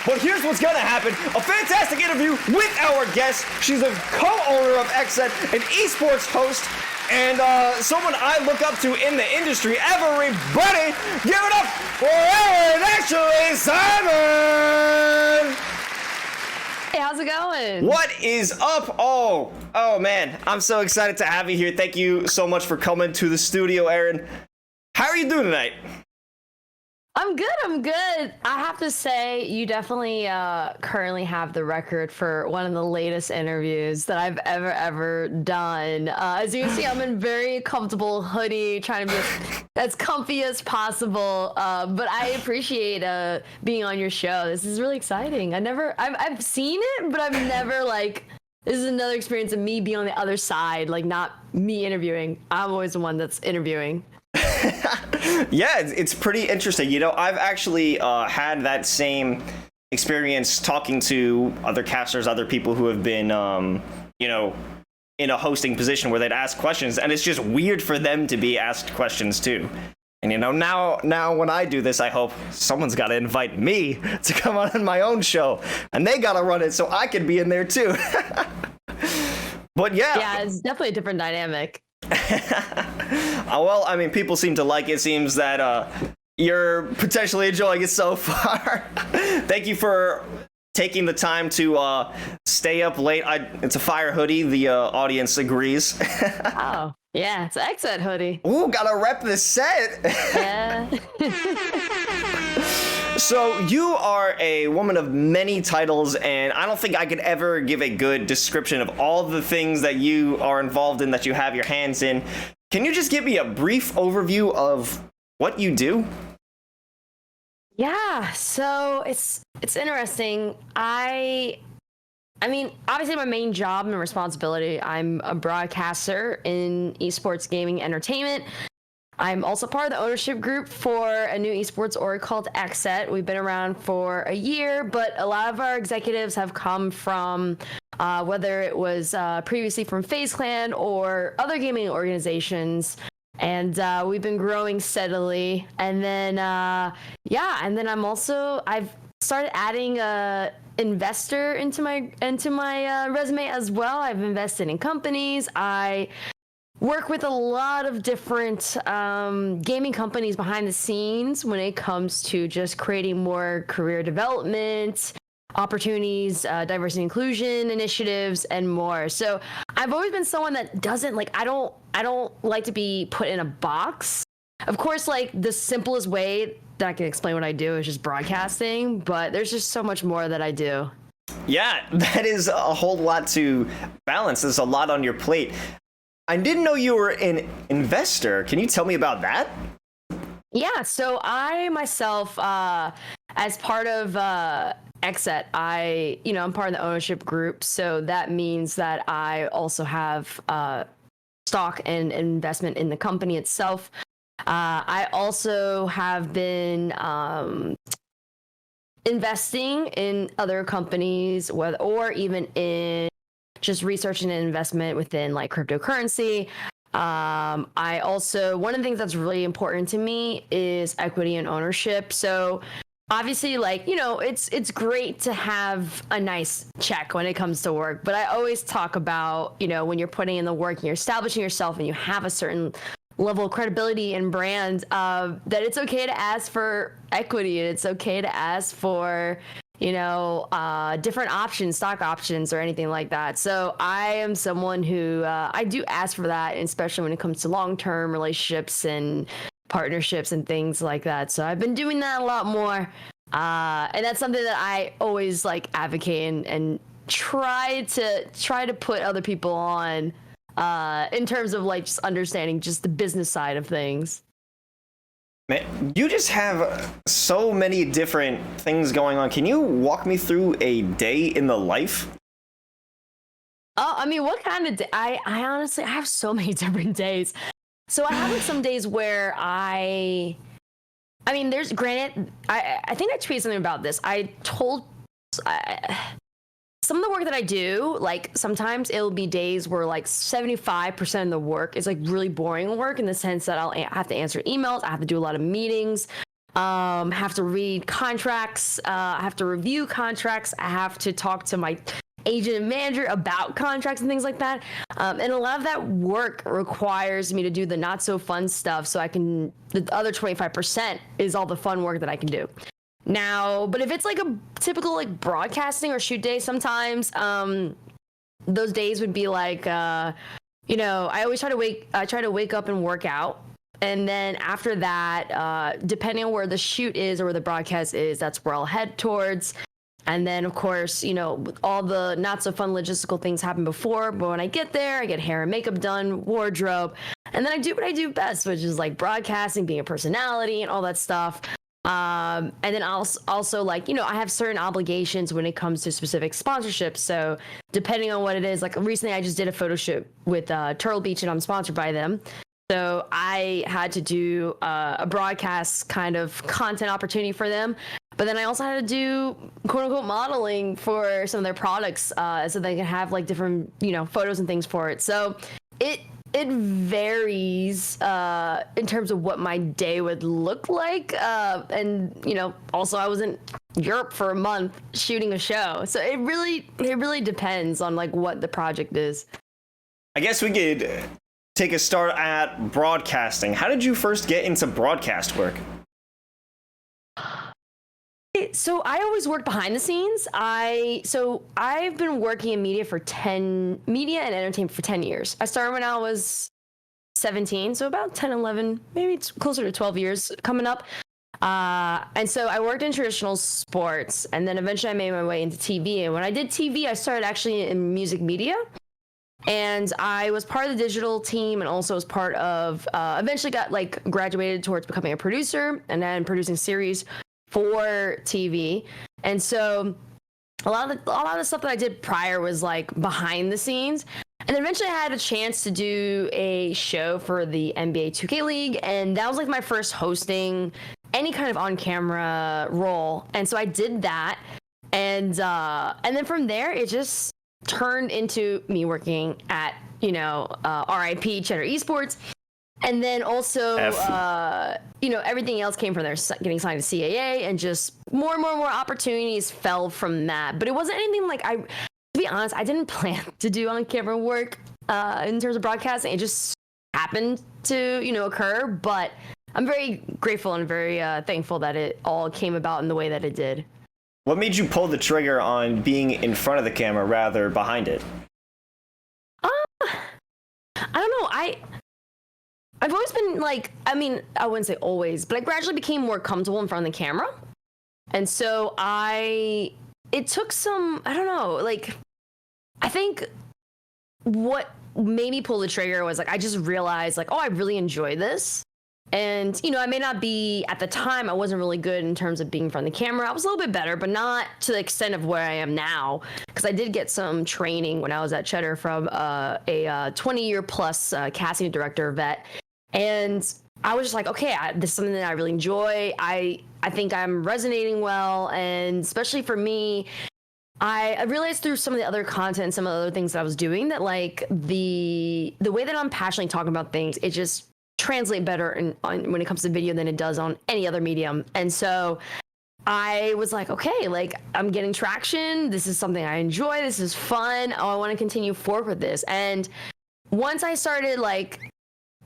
But here's what's gonna happen. A fantastic interview with our guest. She's a co-owner of XSET, an esports host, and someone I look up to in the industry. Everybody, give it up for Erin Ashley Simon! Hey, how's it going? What is up? Oh man, I'm so excited to have you here. Thank you so much for coming to the studio, Erin. How are you doing tonight? I'm good. I have to say, you definitely currently have the record for one of the latest interviews that I've ever done. As you can see, I'm in very comfortable hoodie, trying to be as comfy as possible. But I appreciate being on your show. This is really exciting. I've seen it, but I've never this is another experience of me being on the other side, not me interviewing. I'm always the one that's interviewing. Yeah, it's pretty interesting. I've actually had that same experience talking to other casters, other people who have been, in a hosting position where they'd ask questions, and it's just weird for them to be asked questions too. And now when I do this, I hope someone's got to invite me to come on my own show, and they got to run it so I can be in there too. But yeah, it's definitely a different dynamic. Well, I mean, people seem to like it. Seems that you're potentially enjoying it so far. Thank you for taking the time to stay up late. It's a fire hoodie. The audience agrees. Oh, yeah, it's an XSET hoodie. Ooh, gotta rep the set. Yeah. So you are a woman of many titles, and I don't think I could ever give a good description of all the things that you are involved in, that you have your hands in. Can you just give me a brief overview of what you do? Yeah, so it's interesting. I mean, obviously my main job and responsibility, I'm a broadcaster in esports gaming entertainment. I'm also part of the ownership group for a new esports org called XSET. We've been around for a year, but a lot of our executives have come from whether it was previously from FaZe Clan or other gaming organizations. And we've been growing steadily. And then, and then I've started adding investor into my resume as well. I've invested in companies. I work with a lot of different gaming companies behind the scenes when it comes to just creating more career development opportunities, diversity inclusion initiatives, and more. So I've always been someone that doesn't I don't like to be put in a box. Of course, the simplest way that I can explain what I do is just broadcasting, but there's just so much more that I do. Yeah, that is a whole lot to balance. There's a lot on your plate. I didn't know you were an investor. Can you tell me about that? Yeah, so I myself, as part of XSET, I'm part of the ownership group. So that means that I also have stock and investment in the company itself. I also have been investing in other companies, or even in just research and investment within cryptocurrency. I also, one of the things that's really important to me is equity and ownership. So obviously, it's great to have a nice check when it comes to work, but I always talk about, when you're putting in the work and you're establishing yourself and you have a certain level of credibility and brand, that it's okay to ask for equity, and it's okay to ask for different options, stock options, or anything like that. So I am someone who I do ask for that, especially when it comes to long-term relationships and partnerships and things like that. So I've been doing that a lot more, and that's something that I always advocate and try to put other people on in terms of just understanding just the business side of things. Man, you just have so many different things going on. Can you walk me through a day in the life? Oh, I mean, what kind of day? I honestly, I have so many different days. So I have some days where I mean, there's, granted, I think I tweeted something about this. Some of the work that I do, sometimes it'll be days where 75% of the work is really boring work, in the sense that I'll have to answer emails, I have to do a lot of meetings, have to read contracts, I have to review contracts, I have to talk to my agent and manager about contracts and things like that. And a lot of that work requires me to do the not so fun stuff, so the other 25% is all the fun work that I can do. Now, but if it's like a typical like broadcasting or shoot day, sometimes those days would be like, I always try to wake up and work out. And then after that, depending on where the shoot is or where the broadcast is, that's where I'll head towards. And then, of course, all the not so fun logistical things happen before. But when I get there, I get hair and makeup done, wardrobe. And then I do what I do best, which is like broadcasting, being a personality and all that stuff. And then also like, I have certain obligations when it comes to specific sponsorships. So depending on what it is, like recently I just did a photo shoot with Turtle Beach and I'm sponsored by them. So I had to do a broadcast kind of content opportunity for them. But then I also had to do quote unquote modeling for some of their products so they can have like different, photos and things for it. So it varies in terms of what my day would look like. And, also I was in Europe for a month shooting a show. So it really depends on like what the project is. I guess we could take a start at broadcasting. How did you first get into broadcast work? So I always worked behind the scenes. I've been working in media and entertainment for 10 years. I started when I was 17, so about 10, 11, maybe it's closer to 12 years coming up. And so I worked in traditional sports, and then eventually I made my way into TV. And when I did TV, I started actually in music media. And I was part of the digital team and also was part of, eventually got like graduated towards becoming a producer and then producing series for TV. And so a lot of the stuff that I did prior was like behind the scenes. And then eventually I had a chance to do a show for the NBA 2K League. And that was like my first hosting any kind of on-camera role. And so I did that. And then from there, it just turned into me working at, RIP Cheddar Esports. And then also, everything else came from there, getting signed to CAA, and just more and more opportunities fell from that. But it wasn't anything like to be honest, I didn't plan to do on-camera work in terms of broadcasting. It just happened to, occur. But I'm very grateful and very thankful that it all came about in the way that it did. What made you pull the trigger on being in front of the camera rather behind it? I don't know. I've always been like, I wouldn't say always, but I gradually became more comfortable in front of the camera. And so it took some, I don't know, like, I think what made me pull the trigger was like, I just realized like, I really enjoy this. And, I may not be, at the time, I wasn't really good in terms of being in front of the camera. I was a little bit better, but not to the extent of where I am now. Because I did get some training when I was at Cheddar from a 20-year plus casting director vet. And I was just like, okay, this is something that I really enjoy. I think I'm resonating well. And especially for me, I realized through some of the other content, some of the other things that I was doing, that like the way that I'm passionately talking about things, it just translate better when it comes to video than it does on any other medium. And so I was like, okay, like I'm getting traction. This is something I enjoy. This is fun. I want to continue forward with this. And once I started like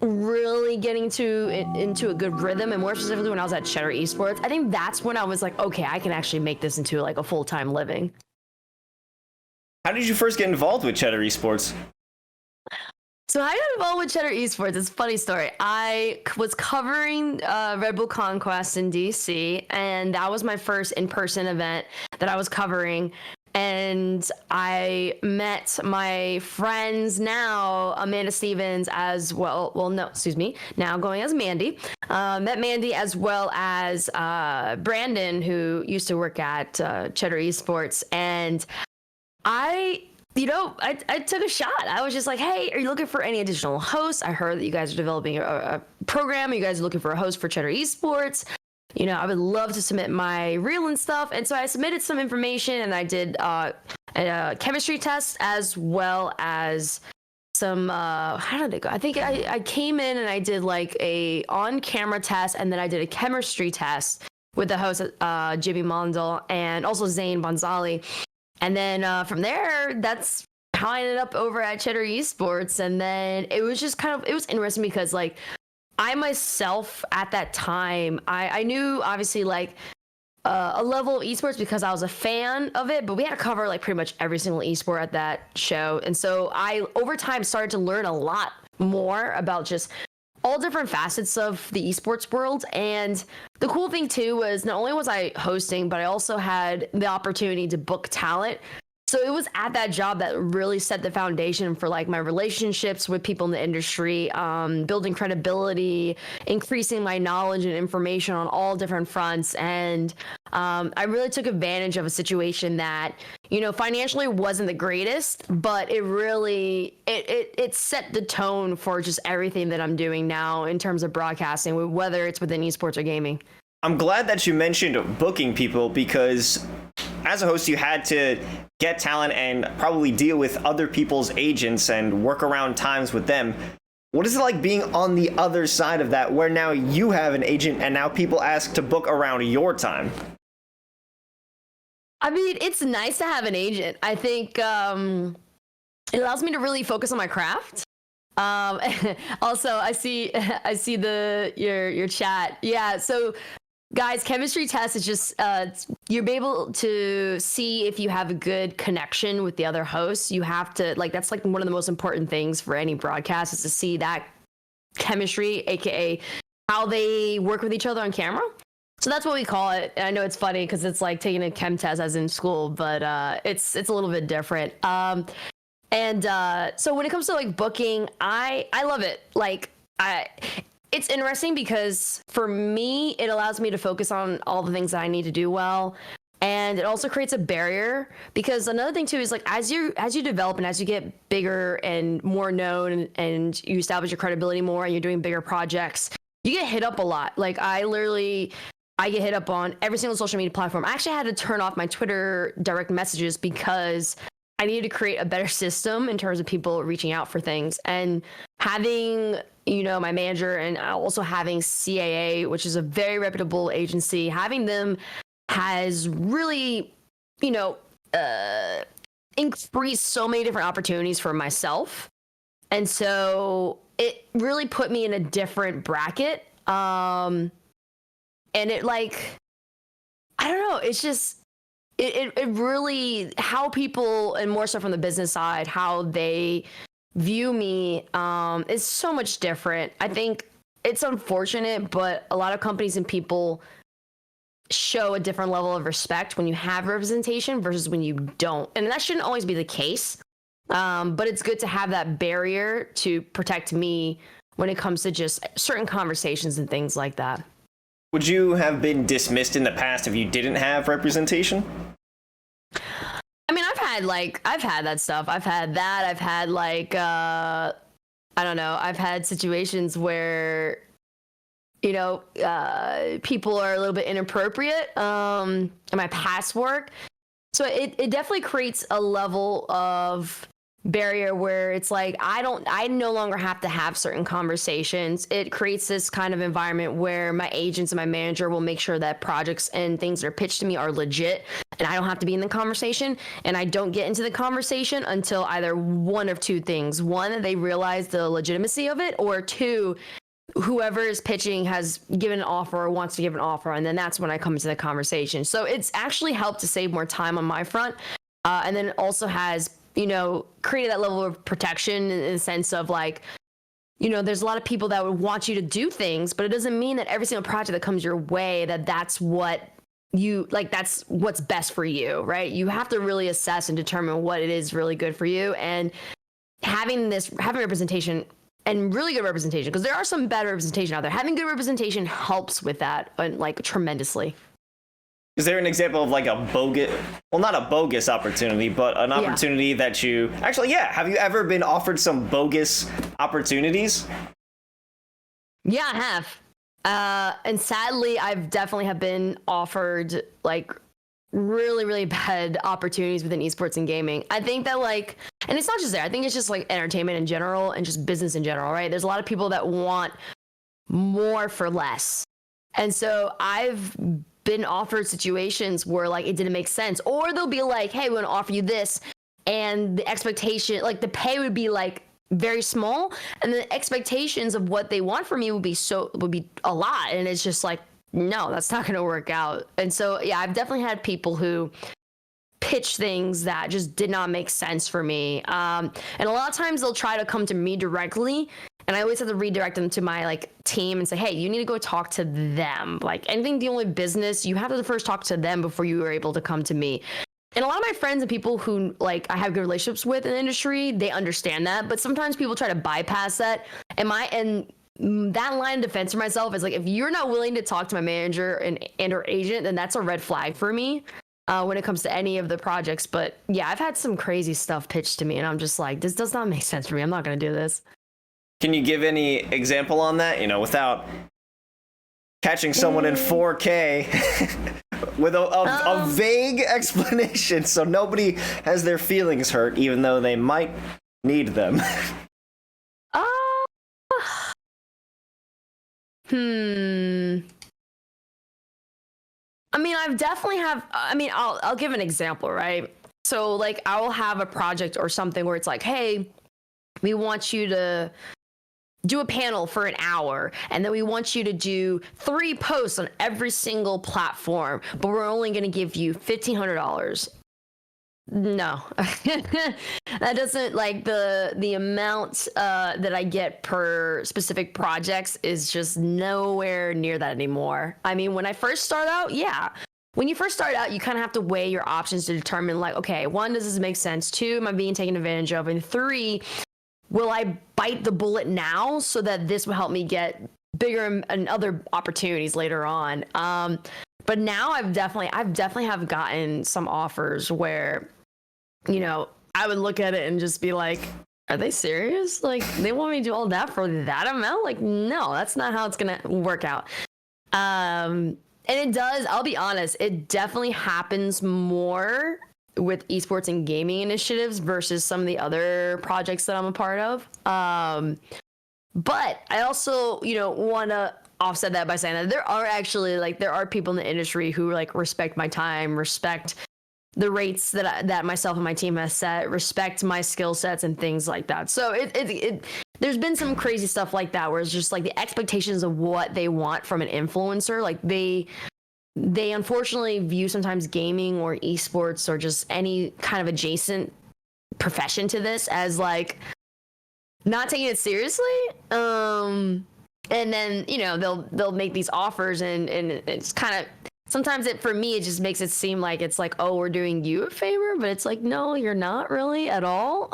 really getting into a good rhythm, and more specifically when I was at Cheddar Esports, I think that's when I was like, okay, I can actually make this into like a full-time living. How did you first get involved with Cheddar Esports? So I got involved with Cheddar Esports. It's a funny story. I was covering Red Bull Conquest in DC, and that was my first in-person event that I was covering. And I met my friends now, Amanda Stevens, as well. Well, no, excuse me. Now going as Mandy. Met Mandy as well as Brandon, who used to work at Cheddar Esports. And I took a shot. I was just like, hey, are you looking for any additional hosts? I heard that you guys are developing a program. You guys are looking for a host for Cheddar Esports. I would love to submit my reel and stuff. And so I submitted some information, and I did a chemistry test as well as some how did it go? I think I came in and I did like a on-camera test, and then I did a chemistry test with the host Jimmy Mondal and also Zane Bonzali. And then from there, that's how I ended up over at Cheddar Esports. And then it was just kind of, it was interesting because like I myself at that time, I knew obviously like a level of esports because I was a fan of it, but we had to cover like pretty much every single esport at that show. And so I over time started to learn a lot more about just all different facets of the esports world. And the cool thing too was not only was I hosting, but I also had the opportunity to book talent. So it was at that job that really set the foundation for like my relationships with people in the industry, building credibility, increasing my knowledge and information on all different fronts. And I really took advantage of a situation that, you know, financially wasn't the greatest, but it really, it set the tone for just everything that I'm doing now in terms of broadcasting, whether it's within esports or gaming. I'm glad that you mentioned booking people, because as a host, you had to get talent and probably deal with other people's agents and work around times with them. What is it like being on the other side of that, where now you have an agent and now people ask to book around your time? I mean, it's nice to have an agent. I think it allows me to really focus on my craft. Also, I see your chat. Yeah, so guys, chemistry test is just you'll be able to see if you have a good connection with the other hosts. You have to that's like one of the most important things for any broadcast is to see that chemistry, aka how they work with each other on camera. So that's what we call it. And I know it's funny because it's like taking a chem test as in school, but it's a little bit different. And so when it comes to like booking, I love it. It's interesting because for me, it allows me to focus on all the things that I need to do well. And it also creates a barrier because another thing too is like as you develop and as you get bigger and more known and you establish your credibility more and you're doing bigger projects, you get hit up a lot. Like I get hit up on every single social media platform. I actually had to turn off my Twitter direct messages because I needed to create a better system in terms of people reaching out for things. And having, you know, my manager and also having CAA, which is a very reputable agency, having them has really, you know, increased so many different opportunities for myself. And so it really put me in a different bracket. And it like, I don't know, it's just, it really, how people, and more so from the business side, how they view me is so much different. I think it's unfortunate, but a lot of companies and people show a different level of respect when you have representation versus when you don't. And that shouldn't always be the case. But it's good to have that barrier to protect me when it comes to just certain conversations and things like that. Would you have been dismissed in the past if you didn't have representation? I mean, I've had that stuff. I've had that. I've had I don't know. I've had situations where, you know, people are a little bit inappropriate in my past work. So it definitely creates a level of barrier where it's like I no longer have to have certain conversations. It creates this kind of environment where my agents and my manager will make sure that projects and things that are pitched to me are legit, and I don't have to be in the conversation, and I don't get into the conversation until either one of two things: one, they realize the legitimacy of it, or two, whoever is pitching has given an offer or wants to give an offer, and then that's when I come into the conversation. So it's actually helped to save more time on my front, and then it also has, you know, created that level of protection in the sense of like, you know, there's a lot of people that would want you to do things, but it doesn't mean that every single project that comes your way, that's what you like, that's what's best for you, right? You have to really assess and determine what it is really good for you. And having representation, and really good representation, because there are some bad representation out there. Having good representation helps with that, like tremendously. Is there an example of like a bogus, well, not a bogus opportunity, but an opportunity that you actually, have you ever been offered some bogus opportunities? Yeah, I have. And sadly, I've definitely have been offered like really, really bad opportunities within esports and gaming. I think that like and it's not just there. I think it's just like entertainment in general and just business in general, right? There's a lot of people that want more for less. And so I've been offered situations where like it didn't make sense, or they'll be like, hey, we want to offer you this, and the expectation, like the pay would be like very small, and the expectations of what they want from me would be a lot, and it's just like, no, that's not going to work out. And so yeah, I've definitely had people who pitch things that just did not make sense for me, and a lot of times they'll try to come to me directly, and I always have to redirect them to my like team and say, hey, you need to go talk to them. Like anything dealing with business, you have to first talk to them before you are able to come to me. And a lot of my friends and people who like I have good relationships with in the industry, they understand that. But sometimes people try to bypass that. And that line of defense for myself is like, if you're not willing to talk to my manager and or agent, then that's a red flag for me when it comes to any of the projects. But yeah, I've had some crazy stuff pitched to me, and I'm just like, this does not make sense for me. I'm not going to do this. Can you give any example on that? You know, without catching someone in 4K with a vague explanation, so nobody has their feelings hurt, even though they might need them. I mean, I'll give an example, right? So like I will have a project or something where it's like, hey, we want you to do a panel for an hour, and then we want you to do 3 posts on every single platform, but we're only going to give you $1,500. No, that doesn't, like, the amount that I get per specific projects is just nowhere near that anymore. I mean, when I first start out, yeah. When you first start out, you kind of have to weigh your options to determine, like, okay, 1, does this make sense? 2, am I being taken advantage of? And 3, will I bite the bullet now so that this will help me get bigger and other opportunities later on? But now I've definitely have gotten some offers where, you know, I would look at it and just be like, are they serious? Like, they want me to do all that for that amount? Like, no, that's not how it's going to work out. And it does, I'll be honest, it definitely happens more with esports and gaming initiatives versus some of the other projects that I'm a part of. But I also, you know, want to offset that by saying that there are people in the industry who like respect my time, respect the rates that myself and my team has set, respect my skill sets and things like that. So it there's been some crazy stuff like that where it's just like the expectations of what they want from an influencer, like they unfortunately view sometimes gaming or esports or just any kind of adjacent profession to this as like not taking it seriously. And then, you know, they'll make these offers and it's kind of, sometimes for me, it just makes it seem like it's like, oh, we're doing you a favor, but it's like, no, you're not really at all.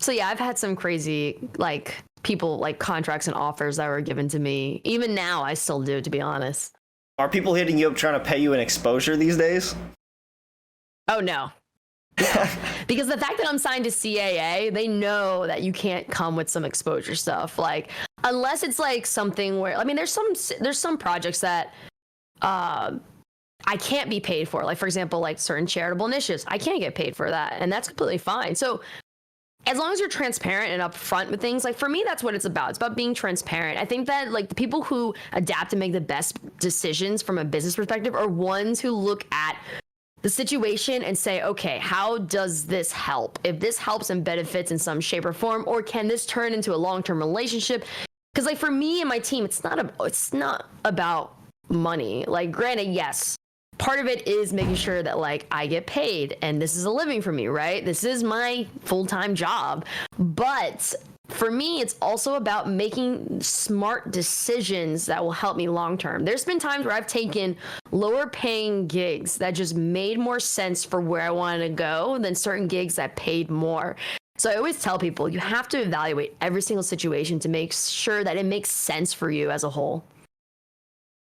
So yeah, I've had some crazy like people like contracts and offers that were given to me. Even now, I still do, to be honest. Are people hitting you up trying to pay you an exposure these days? Oh, no. Because the fact that I'm signed to CAA, they know that you can't come with some exposure stuff. Like, unless it's like something where, I mean, there's some projects that I can't be paid for. Like, for example, like certain charitable initiatives, I can't get paid for that. And that's completely fine. So as long as you're transparent and upfront with things, like for me, that's what it's about. It's about being transparent. I think that like the people who adapt and make the best decisions from a business perspective are ones who look at the situation and say, okay, how does this help? If this helps and benefits in some shape or form, or can this turn into a long-term relationship? Because like for me and my team, it's not about money. Like granted, yes, part of it is making sure that like I get paid and this is a living for me, right? This is my full-time job. But for me, it's also about making smart decisions that will help me long-term. There's been times where I've taken lower paying gigs that just made more sense for where I wanted to go than certain gigs that paid more. So I always tell people you have to evaluate every single situation to make sure that it makes sense for you as a whole.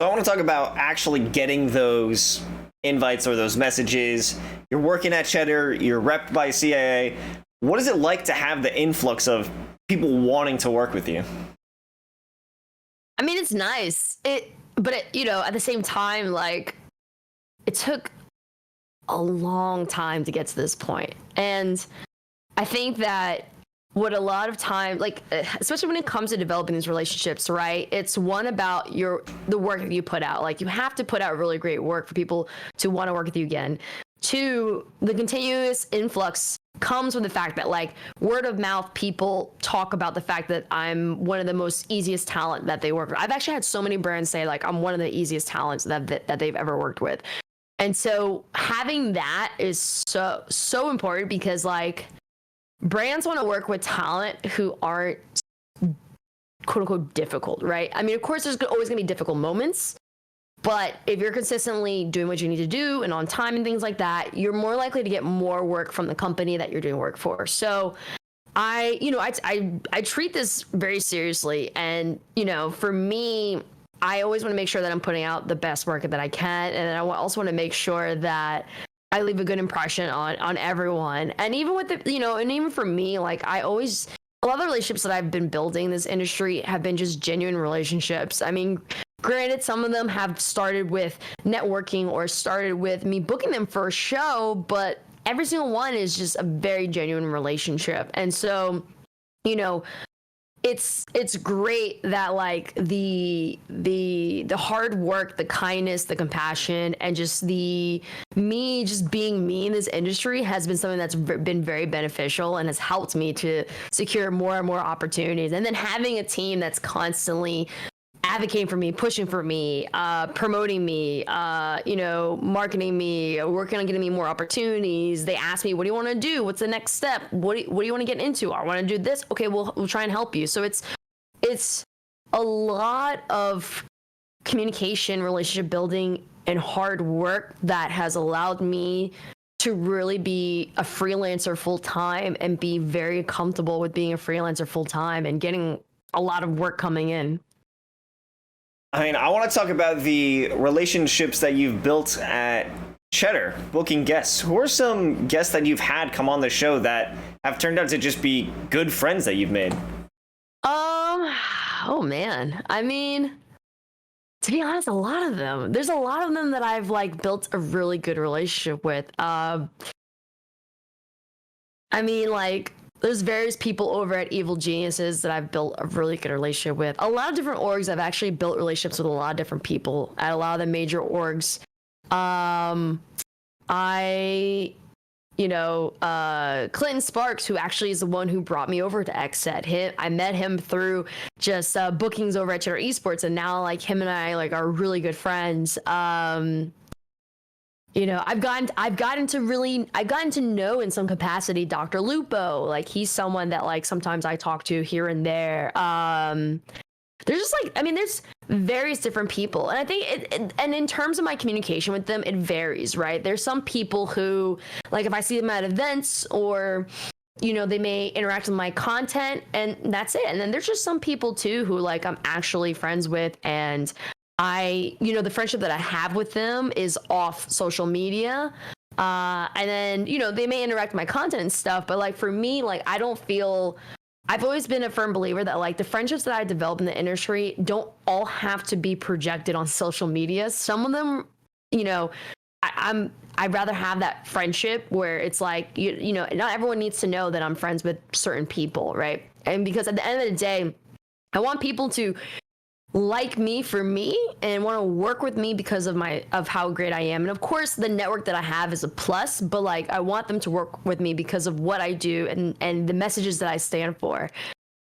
So I want to talk about actually getting those invites or those messages. You're working at Cheddar, you're repped by CAA. What is it like to have the influx of people wanting to work with you? I mean, it's nice. But you know, at the same time, like, it took a long time to get to this point. And I think that what a lot of time, like especially when it comes to developing these relationships, right? It's one about the work that you put out. Like you have to put out really great work for people to want to work with you again. Two, the continuous influx comes from the fact that like word of mouth, people talk about the fact that I'm one of the most easiest talent that they work with. I've actually had so many brands say like I'm one of the easiest talents that they've ever worked with. And so having that is so important because like brands want to work with talent who aren't quote unquote difficult, right? I mean, of course, there's always going to be difficult moments, but if you're consistently doing what you need to do and on time and things like that, you're more likely to get more work from the company that you're doing work for. So I treat this very seriously. And, for me, I always want to make sure that I'm putting out the best work that I can. And I also want to make sure that I leave a good impression on everyone. And even with and even for me, like a lot of the relationships that I've been building in this industry have been just genuine relationships. I mean, granted, some of them have started with networking or started with me booking them for a show, but every single one is just a very genuine relationship. And so, it's great that like the hard work, the kindness, the compassion, and just being me in this industry has been something that's been very beneficial and has helped me to secure more and more opportunities. And then having a team that's constantly advocating for me, pushing for me, promoting me, marketing me, working on getting me more opportunities. They ask me, what do you want to do? What's the next step? What do you want to get into? I want to do this. Okay, we'll try and help you. So it's a lot of communication, relationship building, and hard work that has allowed me to really be a freelancer full time and be very comfortable with being a freelancer full time and getting a lot of work coming in. I mean, I want to talk about the relationships that you've built at Cheddar, booking guests. Who are some guests that you've had come on the show that have turned out to just be good friends that you've made? Oh man. I mean, to be honest, a lot of them. There's a lot of them that I've like built a really good relationship with. I mean, like, there's various people over at Evil Geniuses that I've built a really good relationship with. A lot of different orgs, I've actually built relationships with a lot of different people at a lot of the major orgs. Clinton Sparks, who actually is the one who brought me over to XSET. I met him through just bookings over at Cheddar Esports, and now like him and I like are really good friends. I've gotten to know in some capacity Dr. Lupo. Like he's someone that like sometimes I talk to here and there. There's just there's various different people, and I think and in terms of my communication with them, it varies, right? There's some people who, like, if I see them at events or they may interact with my content, and that's it. And then there's just some people too who like I'm actually friends with, and the friendship that I have with them is off social media. And then, they may interact with my content and stuff, but like for me, like I've always been a firm believer that like the friendships that I develop in the industry don't all have to be projected on social media. Some of them, I'd rather have that friendship where it's like, not everyone needs to know that I'm friends with certain people, right? And because at the end of the day, I want people to like me for me and want to work with me because of how great I am. And of course the network that I have is a plus, but like I want them to work with me because of what I do and the messages that I stand for.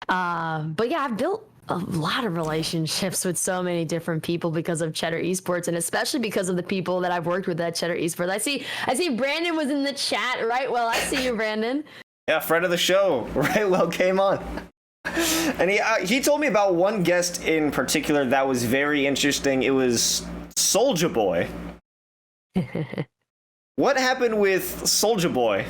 But yeah, I've built a lot of relationships with so many different people because of Cheddar Esports, and especially because of the people that I've worked with at Cheddar Esports. I see Brandon was in the chat, right? Well, I see you, Brandon. Yeah, friend of the show, right? Well, came on. And he told me about one guest in particular that was very interesting. It was Soulja Boy. What happened with Soulja Boy?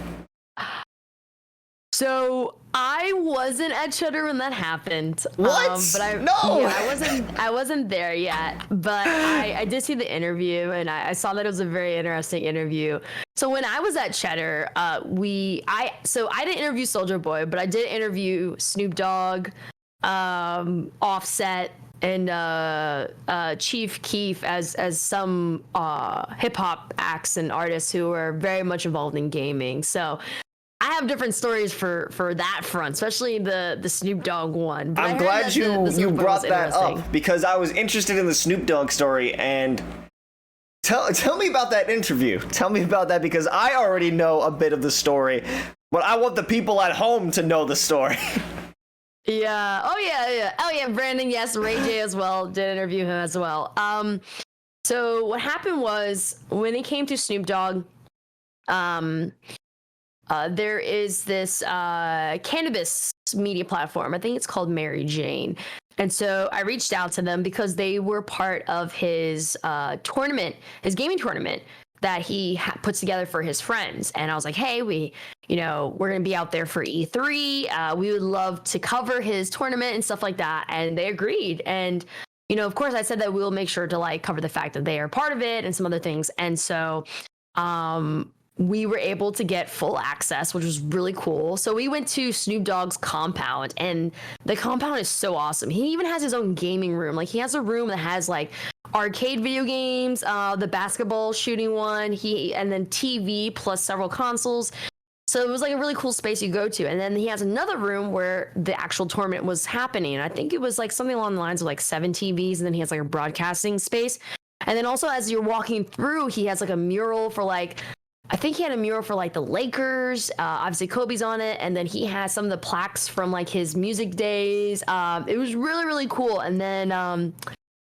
So I wasn't at Cheddar when that happened. What? No. Yeah, I wasn't there yet, but I did see the interview, and I saw that it was a very interesting interview. So when I was at Cheddar, I didn't interview Soulja Boy, but I did interview Snoop Dogg, Offset, and Chief Keef as some hip hop acts and artists who are very much involved in gaming. So I have different stories for that front, especially the Snoop Dogg one. But I'm glad you brought that up because I was interested in the Snoop Dogg story. And tell me about that interview. Tell me about that because I already know a bit of the story, but I want the people at home to know the story. Yeah. Oh yeah. Brandon, yes. Ray J as well. Did interview him as well. So what happened was when it came to Snoop Dogg, there is this cannabis media platform. I think it's called Mary Jane. And so I reached out to them because they were part of his tournament, his gaming tournament that he puts together for his friends. And I was like, hey, we're going to be out there for E3. We would love to cover his tournament and stuff like that. And they agreed. And, of course, I said that we'll make sure to like cover the fact that they are part of it and some other things. And so we were able to get full access, which was really cool. So we went to Snoop Dogg's compound, and the compound is so awesome. He even has his own gaming room. Like, he has a room that has like arcade video games, the basketball shooting one, and then TV plus several consoles. So it was like a really cool space you go to. And then he has another room where the actual tournament was happening. And I think it was like something along the lines of like 7 TVs, and then he has like a broadcasting space. And then also as you're walking through, he has like a mural for like, I think he had a mural for like the Lakers. Obviously Kobe's on it. And then he has some of the plaques from like his music days. It was really, really cool. And then,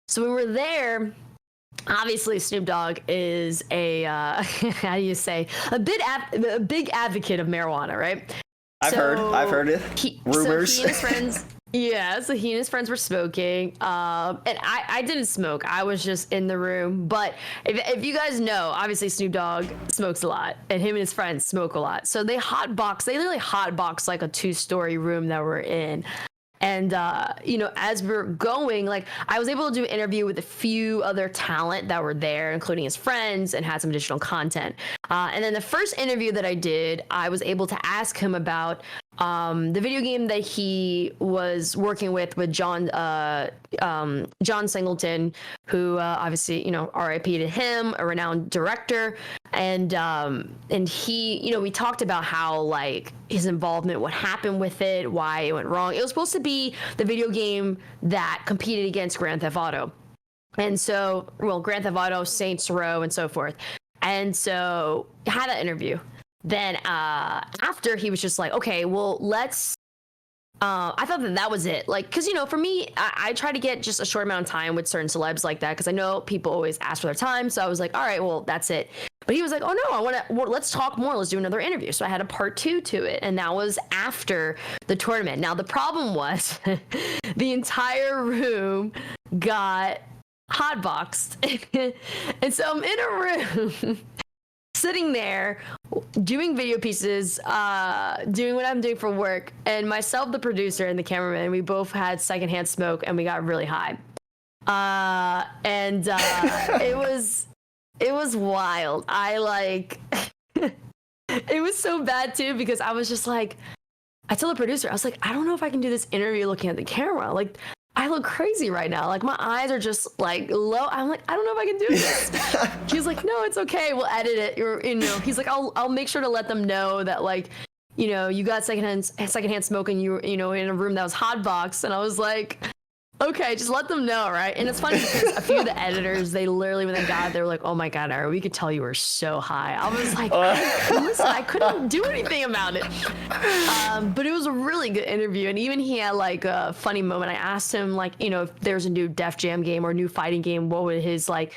so we were there. Obviously Snoop Dogg is a, how do you say, a big advocate of marijuana, right? I've heard it. Rumors. So he and his friends, so he and his friends were smoking. And I didn't smoke. I was just in the room. But if you guys know, obviously Snoop Dogg smokes a lot, and him and his friends smoke a lot. So they literally hotbox like a 2-story room that we're in. And, as we're going, like, I was able to do an interview with a few other talent that were there, including his friends, and had some additional content. And then the first interview that I did, I was able to ask him about the video game that he was working with John Singleton, who obviously, R.I.P. to him, a renowned director. And he, we talked about how like his involvement, what happened with it, why it went wrong. It was supposed to be the video game that competed against Grand Theft Auto. And so, Grand Theft Auto, Saints Row, and so forth. And so I had that interview. Then after, he was just like, okay, well, let's I thought that was it. Like, because, for me, I try to get just a short amount of time with certain celebs like that, because I know people always ask for their time. So I was like, all right, well, that's it. But he was like, oh, no, let's talk more. Let's do another interview. So I had a part 2 to it. And that was after the tournament. Now, the problem was the entire room got hotboxed. And so I'm in a room sitting there doing video pieces, doing what I'm doing for work, and myself, the producer, and the cameraman, we both had secondhand smoke, and we got really high. It was wild. It was so bad too, because I was just like, I told the producer, I was like, I don't know if I can do this interview looking at the camera. Like, I look crazy right now. Like, my eyes are just like low. I'm like, I don't know if I can do this. He's like, no, it's okay. We'll edit it. He's like, I'll make sure to let them know that, like, you got secondhand smoke, and you in a room that was hotbox. And I was like, okay, just let them know, right? And it's funny because a few of the editors, they literally, when they got it, they were like, oh my God, Ari, we could tell you were so high. I was like, I couldn't do anything about it. But it was a really good interview. And even he had like a funny moment. I asked him, like, if there's a new Def Jam game or a new fighting game, what would his like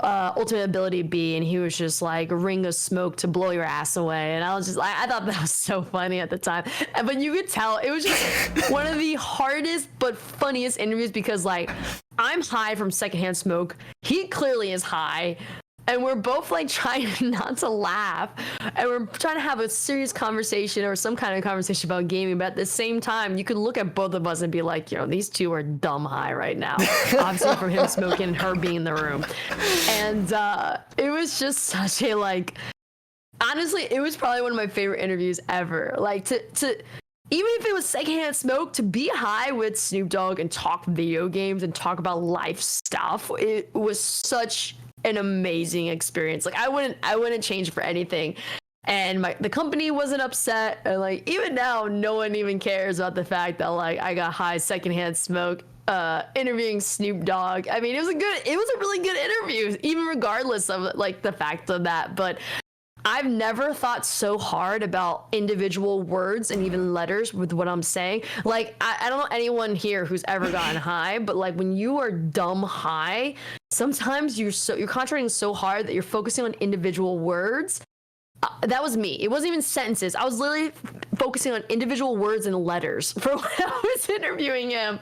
ultimate ability be? And he was just like, a ring of smoke to blow your ass away. And I was just like, I thought that was so funny at the time. But you could tell it was just one of the hardest but funniest interviews, because like, I'm high from secondhand smoke, he clearly is high, and we're both like trying not to laugh, and we're trying to have a serious conversation or some kind of conversation about gaming. But at the same time, you could look at both of us and be like, these two are dumb high right now. Obviously from him smoking and her being in the room. And it was just such a honestly, it was probably one of my favorite interviews ever. Like to even if it was secondhand smoke, to be high with Snoop Dogg and talk video games and talk about life stuff, it was such an amazing experience. Like, I wouldn't change it for anything. And the company wasn't upset. And like even now, no one even cares about the fact that like I got high secondhand smoke interviewing Snoop Dogg. I mean, it was a really good interview, even regardless of like the fact of that. But I've never thought so hard about individual words and even letters with what I'm saying. Like, I don't know anyone here who's ever gotten high, but like when you are dumb high, sometimes you're concentrating so hard that you're focusing on individual words. That was me. It wasn't even sentences. I was literally focusing on individual words and letters for when I was interviewing him.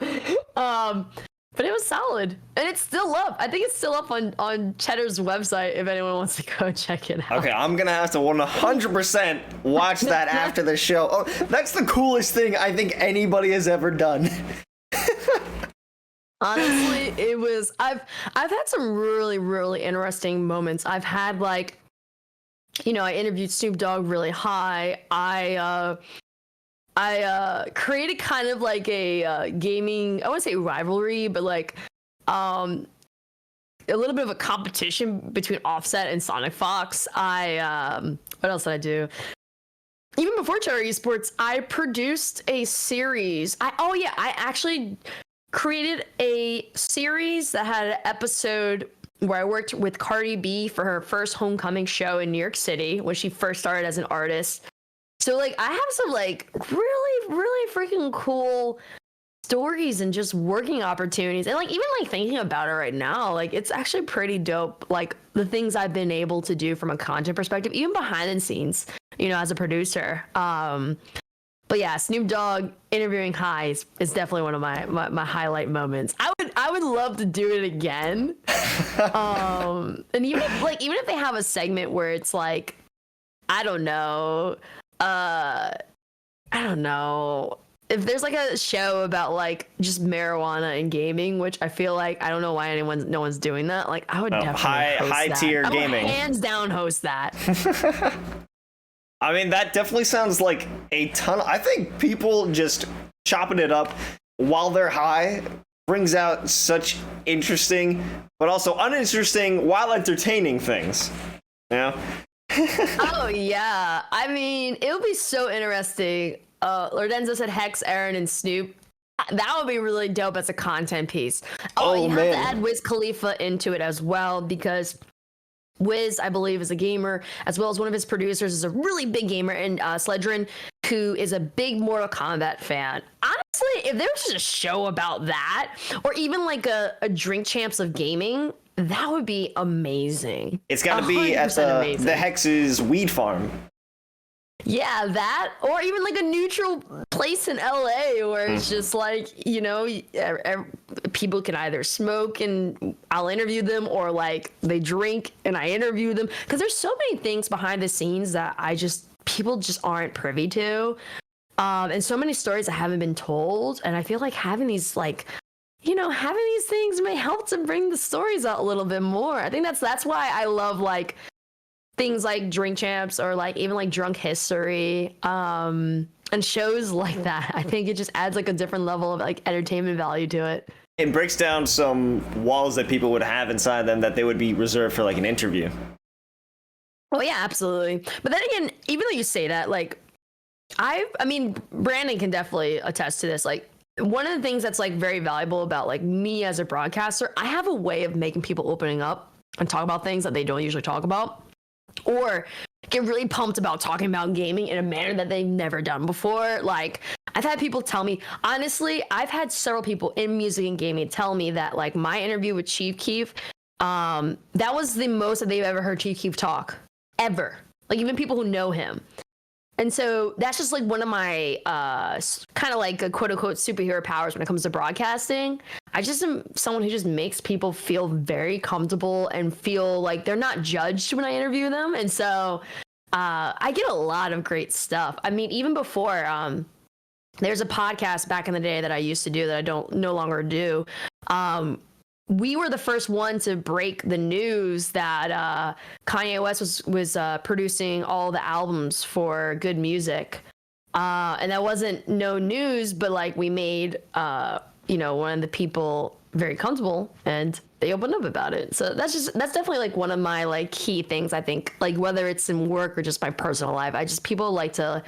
But it was solid, and it's still up. I think it's still up on Cheddar's website if anyone wants to go check it out. Okay, I'm gonna have to 100% watch that after the show. Oh, that's the coolest thing I think anybody has ever done. Honestly, it was. I've had some really, really interesting moments. I've had like, I interviewed Snoop Dogg really high. I created kind of like a gaming, I wouldn't say rivalry, but like a little bit of a competition between Offset and Sonic Fox. What else did I do? Even before Cheddar Esports, I produced a series. I actually created a series that had an episode where I worked with Cardi B for her first homecoming show in New York City when she first started as an artist. So, like, I have some, like, really, really freaking cool stories and just working opportunities. And, like, even, like, thinking about it right now, like, it's actually pretty dope, like, the things I've been able to do from a content perspective, even behind the scenes, as a producer. But, yeah, Snoop Dogg interviewing high is definitely one of my highlight moments. I would love to do it again. And even if they have a segment where it's, like, I don't know if there's like a show about like just marijuana and gaming, which I feel like I don't know why no one's doing that. Like I would definitely high tier gaming. I would hands down host that. I mean, that definitely sounds like a ton. I think people just chopping it up while they're high brings out such interesting, but also uninteresting while entertaining things. Oh yeah, I mean it would be so interesting. Lorenzo said Hex, Erin, and Snoop. That would be really dope as a content piece. You have to add Wiz Khalifa into it as well because Wiz, I believe, is a gamer as well as one of his producers is a really big gamer, and Sledrin, who is a big Mortal Kombat fan. Honestly, if there was just a show about that, or even like a Drink Champs of gaming, that would be amazing. It's got to be at the Hex's weed farm. Yeah, that, or even like a neutral place in LA where it's just like, people can either smoke and I'll interview them, or like they drink and I interview them. Because there's so many things behind the scenes that people just aren't privy to. And so many stories that haven't been told. And I feel like having these having these things may help to bring the stories out a little bit more. I think that's why I love like things like Drink Champs or like even like Drunk History and shows like that. I think it just adds like a different level of like entertainment value to it. It breaks down some walls that people would have inside them that they would be reserved for like an interview. Oh yeah, absolutely. But then again, even though you say that, like I mean, Brandon can definitely attest to this. Like one of the things that's like very valuable about like me as a broadcaster, I have a way of making people opening up and talk about things that they don't usually talk about, or get really pumped about talking about gaming in a manner that they've never done before. Like I've had people tell me, honestly, I've had several people in music and gaming tell me that like my interview with Chief Keef, that was the most that they've ever heard Chief Keef talk ever. Like even people who know him. And so that's just like one of my kind of like a quote unquote superhero powers when it comes to broadcasting. I just am someone who just makes people feel very comfortable and feel like they're not judged when I interview them. And so I get a lot of great stuff. I mean, even before, there's a podcast back in the day that I used to do that I don't no longer do. We were the first one to break the news that Kanye West was producing all the albums for Good Music. And that wasn't no news, but like we made, one of the people very comfortable and they opened up about it. So that's definitely like one of my like key things, I think, like whether it's in work or just my personal life. People like to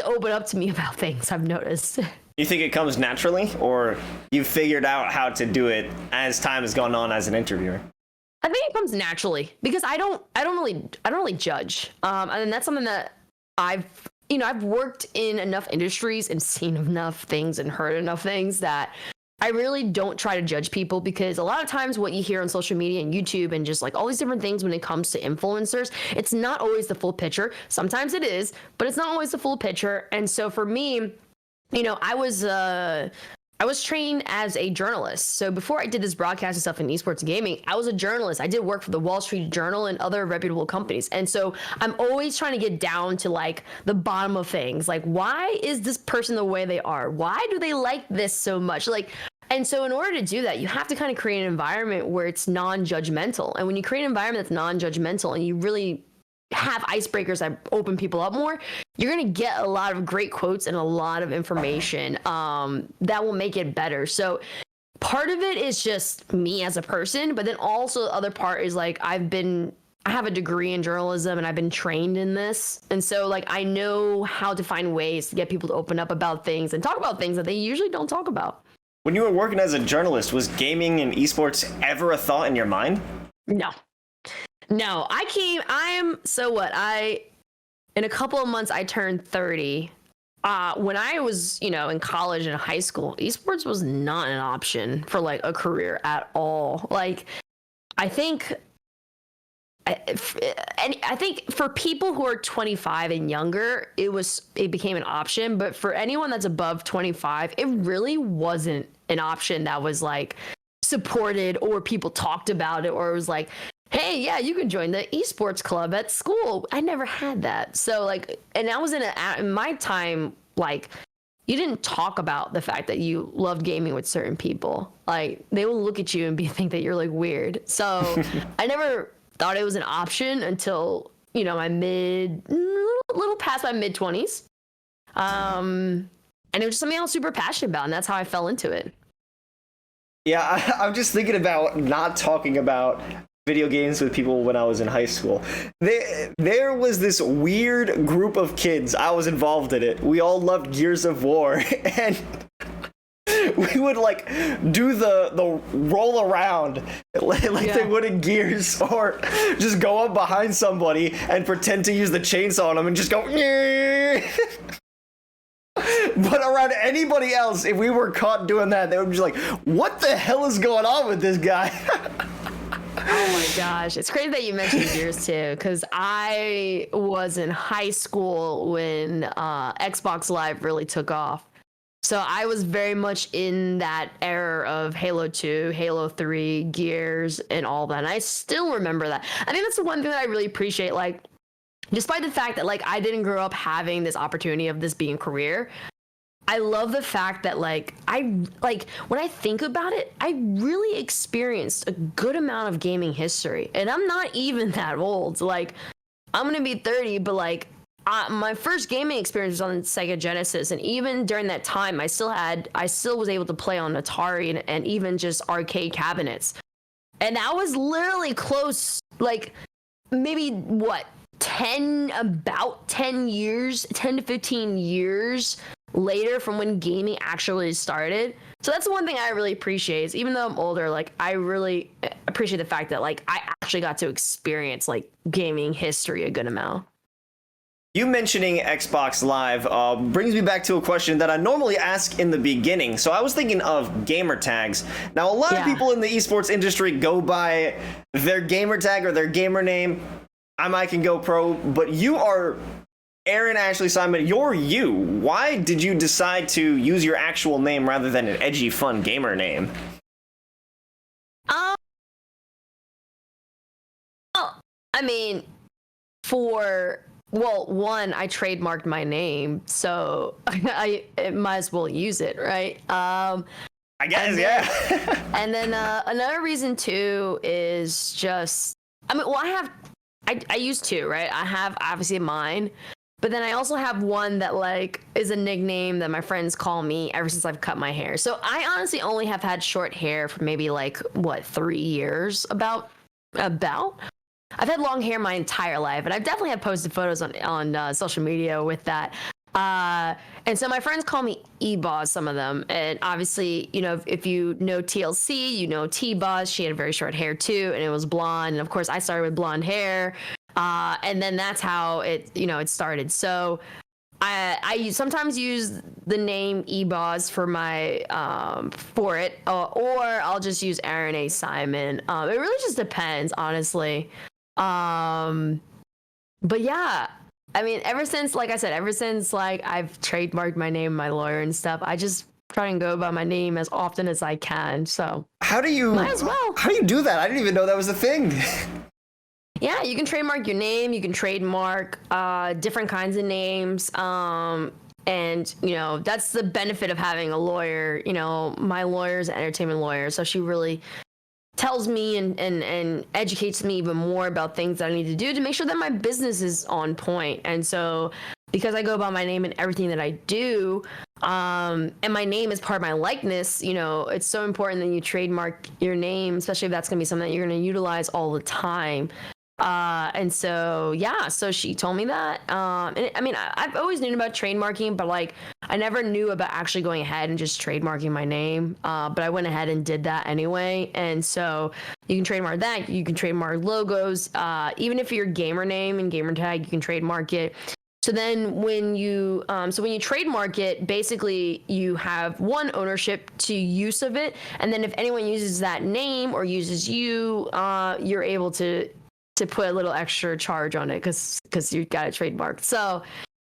open up to me about things, I've noticed. You think it comes naturally, or you figured out how to do it as time has gone on as an interviewer? I think it comes naturally because I don't really judge. And that's something that I've worked in enough industries and seen enough things and heard enough things that I really don't try to judge people, because a lot of times what you hear on social media and YouTube and just like all these different things when it comes to influencers, it's not always the full picture. Sometimes it is, but it's not always the full picture. And so for me, I was trained as a journalist. So before I did this broadcasting stuff in esports and gaming, I was a journalist. I did work for the Wall Street Journal and other reputable companies. And so I'm always trying to get down to like the bottom of things. Like, why is this person the way they are? Why do they like this so much? And so in order to do that, you have to kind of create an environment where it's non-judgmental. And when you create an environment that's non-judgmental and you really have icebreakers that open people up more, you're going to get a lot of great quotes and a lot of information that will make it better. So part of it is just me as a person, but then also the other part is like I have a degree in journalism and I've been trained in this. And so like I know how to find ways to get people to open up about things and talk about things that they usually don't talk about. When you were working as a journalist, was gaming and esports ever a thought in your mind? No, in a couple of months, I turned 30. When I was, in college and high school, esports was not an option for like a career at all. Like, I think for people who are 25 and younger, it became an option. But for anyone that's above 25, it really wasn't an option that was like supported or people talked about it, or it was like, hey, yeah, you can join the esports club at school. I never had that. So like, and I was in my time, like, you didn't talk about the fact that you loved gaming with certain people. Like, they will look at you and think that you're like weird. So I never thought it was an option until, my little past my mid 20s. And it was just something I was super passionate about. And that's how I fell into it. Yeah, I'm just thinking about not talking about video games with people when I was in high school. There was this weird group of kids. I was involved in it. We all loved Gears of War, and we would like do the roll around like they would in Gears, or just go up behind somebody and pretend to use the chainsaw on them and just go. But around anybody else, if we were caught doing that, they would be like, "What the hell is going on with this guy?" Oh my gosh. It's crazy that you mentioned Gears too, because I was in high school when Xbox Live really took off. So I was very much in that era of Halo 2, Halo 3, Gears, and all that. And I still remember that. I think that's the one thing that I really appreciate. Like, despite the fact that like I didn't grow up having this opportunity of this being a career, I love the fact that when I think about it, I really experienced a good amount of gaming history, and I'm not even that old. Like, I'm gonna be 30, but like my first gaming experience was on Sega Genesis, and even during that time, I still was able to play on Atari and even just arcade cabinets, and that was literally close, like maybe about 10 to 15 years later from when gaming actually started. So that's the one thing I really appreciate, is even though I'm older, like I really appreciate the fact that like I actually got to experience like gaming history a good amount. You mentioning Xbox Live brings me back to a question that I normally ask in the beginning. So I was thinking of gamer tags. Now, a lot of people in the esports industry go by their gamer tag or their gamer name. I can go pro, but you are Erin Ashley Simon. You're you. Why did you decide to use your actual name rather than an edgy, fun gamer name? I mean, one, I trademarked my name, so I might as well use it, right? I guess, yeah. And then another reason too is just, I use two, right? I have obviously mine, But then I also have one that like is a nickname that my friends call me ever since I've cut my hair. So I honestly only have had short hair for maybe like 3 years about. I've had long hair my entire life, and I've definitely had posted photos on social media with that. And so my friends call me E-Boss, some of them. And obviously, you know, if you know TLC, you know T-Boss. She had very short hair too, and it was blonde. And of course, I started with blonde hair. And then that's how it started. So I sometimes use the name E-Boss for my for it, or I'll just use Erin A. Simon. It really just depends, honestly. But yeah, I mean, ever since like I've trademarked my name, my lawyer and stuff, I just try and go by my name as often as I can. So might as well. How do you do that? I didn't even know that was a thing. Yeah, you can trademark your name. You can trademark different kinds of names. And, you know, that's the benefit of having a lawyer. You know, my lawyer's an entertainment lawyer, so she really tells me and educates me even more about things that I need to do to make sure that my business is on point. And so because I go by my name in everything that I do, and my name is part of my likeness, you know, it's so important that you trademark your name, especially if that's going to be something that you're going to utilize all the time. And so, yeah, so she told me that, and I mean, I've always known about trademarking, but like, I never knew about actually going ahead and just trademarking my name. But I went ahead and did that anyway. And so you can trademark that, you can trademark logos, even if your gamer name and Gamertag, you can trademark it. So then when you trademark it, basically you have one ownership to use of it. And then if anyone uses that name or uses you, you're able to put a little extra charge on it because you got it trademarked. So